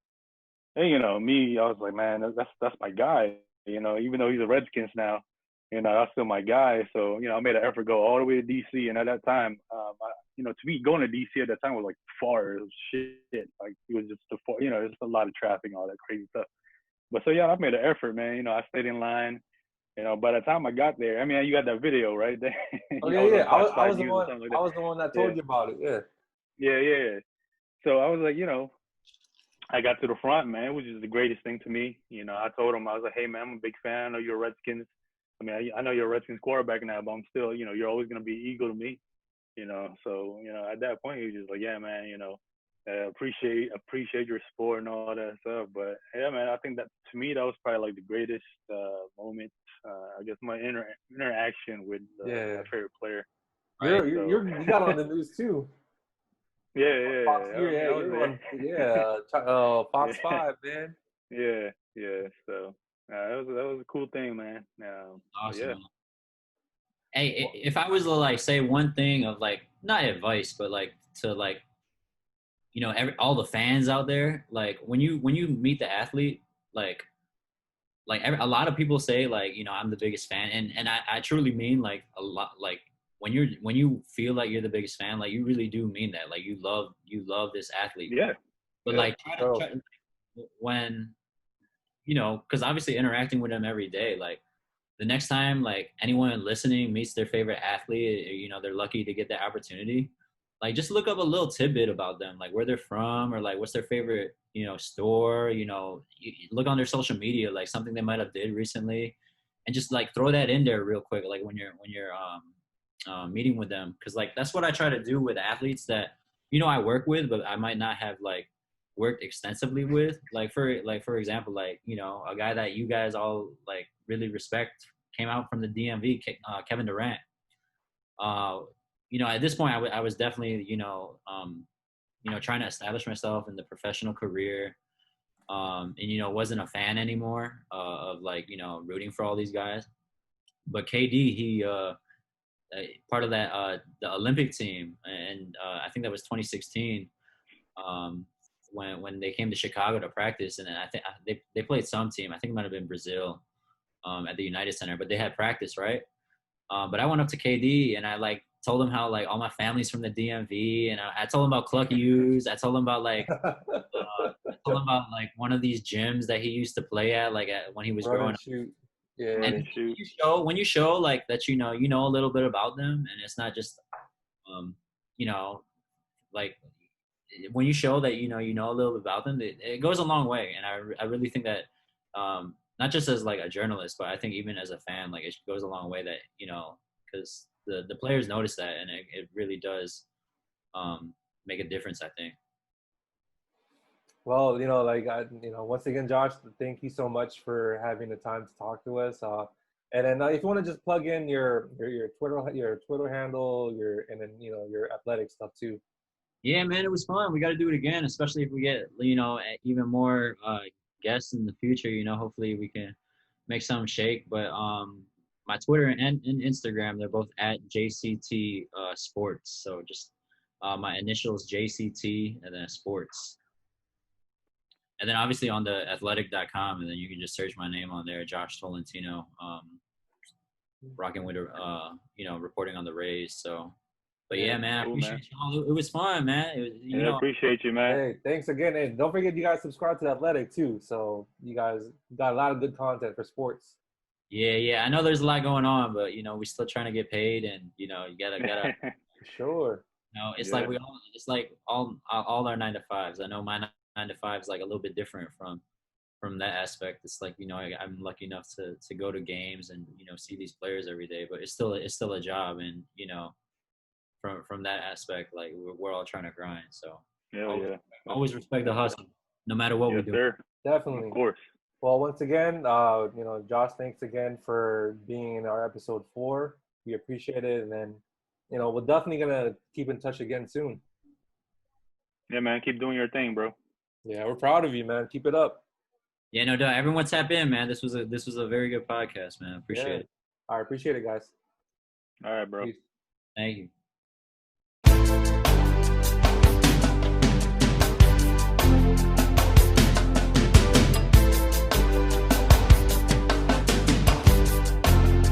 And, me, I was like, man, that's my guy. Even though he's a Redskins now, that's still my guy. So, I made an effort to go all the way to DC. And at that time, to me, going to DC at that time was like far. It was shit. Like, it was just there's a lot of traffic and all that crazy stuff. But so, yeah, I made an effort, man. I stayed in line. By the time I got there, I mean, you got that video, right?
Oh, yeah. I was the one that told
Yeah.
you about it. Yeah.
Yeah. So I was like, I got to the front, man, which is the greatest thing to me. I told him, I was like, hey, man, I'm a big fan. I know you're a Redskins. I mean, I know you're a Redskins quarterback now, but I'm still, you're always going to be eagle to me. So, at that point, he was just like, yeah, man, appreciate your support and all that stuff. But yeah, man, I think that to me, that was probably like the greatest moment. I guess my interaction with my favorite player.
You got on the news too.
Yeah.
Fox 5, man.
Yeah. So that was a cool thing, man.
Awesome.
Yeah.
Hey, if I was to like say one thing of like not advice, but like to like, all the fans out there, like when you meet the athlete, like a lot of people say like, I'm the biggest fan, and I truly mean like a lot. Like when you feel like you're the biggest fan, like you really do mean that. Like you love this athlete.
Yeah.
But like when because obviously interacting with them every day, like the next time like anyone listening meets their favorite athlete, they're lucky to get that opportunity. Like just look up a little tidbit about them, like where they're from or like what's their favorite, store, you look on their social media, like something they might have did recently, and just like throw that in there real quick, like when you're meeting with them. Cause like, that's what I try to do with athletes that, I work with, but I might not have like worked extensively with, like for example, like, a guy that you guys all like really respect came out from the DMV, Kevin Durant. At this point I was definitely, trying to establish myself in the professional career. and wasn't a fan anymore of like rooting for all these guys. But KD, he part of that the Olympic team, and I think that was 2016 when they came to Chicago to practice, and then I think they played some team. I think it might have been Brazil at the United Center, but they had practice, right? But I went up to KD and I like told him how like all my family's from the DMV, and I told him about Cluck Hughes. I told him about like one of these gyms that he used to play at like when he was
Run
growing
and
up.
shoot. Yeah.
Run and shoot.
When you show like that, you know a little bit about them, and it's not just like when you show that you know a little bit about them, it goes a long way. And I really think that not just as like a journalist, but I think even as a fan, like it goes a long way that because the players notice that, and it really does make a difference, I think.
Well, once again, Josh, thank you so much for having the time to talk to us. And then if you want to just plug in your Twitter handle, and then your athletic stuff too.
Yeah, man, it was fun. We got to do it again, especially if we get even more guests in the future. Hopefully we can make something shake. But my Twitter and Instagram, they're both at JCT Sports. So just my initials JCT and then sports. And then obviously on the athletic.com, and then you can just search my name on there, Josh Tolentino, rocking with reporting on the Rays. So. But yeah, man,
cool,
I appreciate you. It was fun, man.
I appreciate you, man.
Hey, thanks again. And don't forget, you guys subscribe to The Athletic too. So you guys got a lot of good content for sports.
Yeah. I know there's a lot going on, but we're still trying to get paid, and you gotta.
Sure.
It's like it's like all our 9-to-5s. I know my 9-to-5 is like a little bit different from that aspect. It's like I'm lucky enough to go to games and see these players every day, but it's still a job, and From that aspect, like we're all trying to grind. So always respect the hustle, no matter what we do.
Sir.
Definitely.
Of course.
Well, once again, Josh, thanks again for being in our episode 4. We appreciate it, and then, we're definitely gonna keep in touch again soon.
Yeah, man, keep doing your thing, bro.
Yeah, we're proud of you, man. Keep it up.
Yeah, no doubt. Everyone tap in, man. This was a very good podcast, man. Appreciate it.
All right, appreciate it, guys.
All right, bro.
Peace.
Thank you.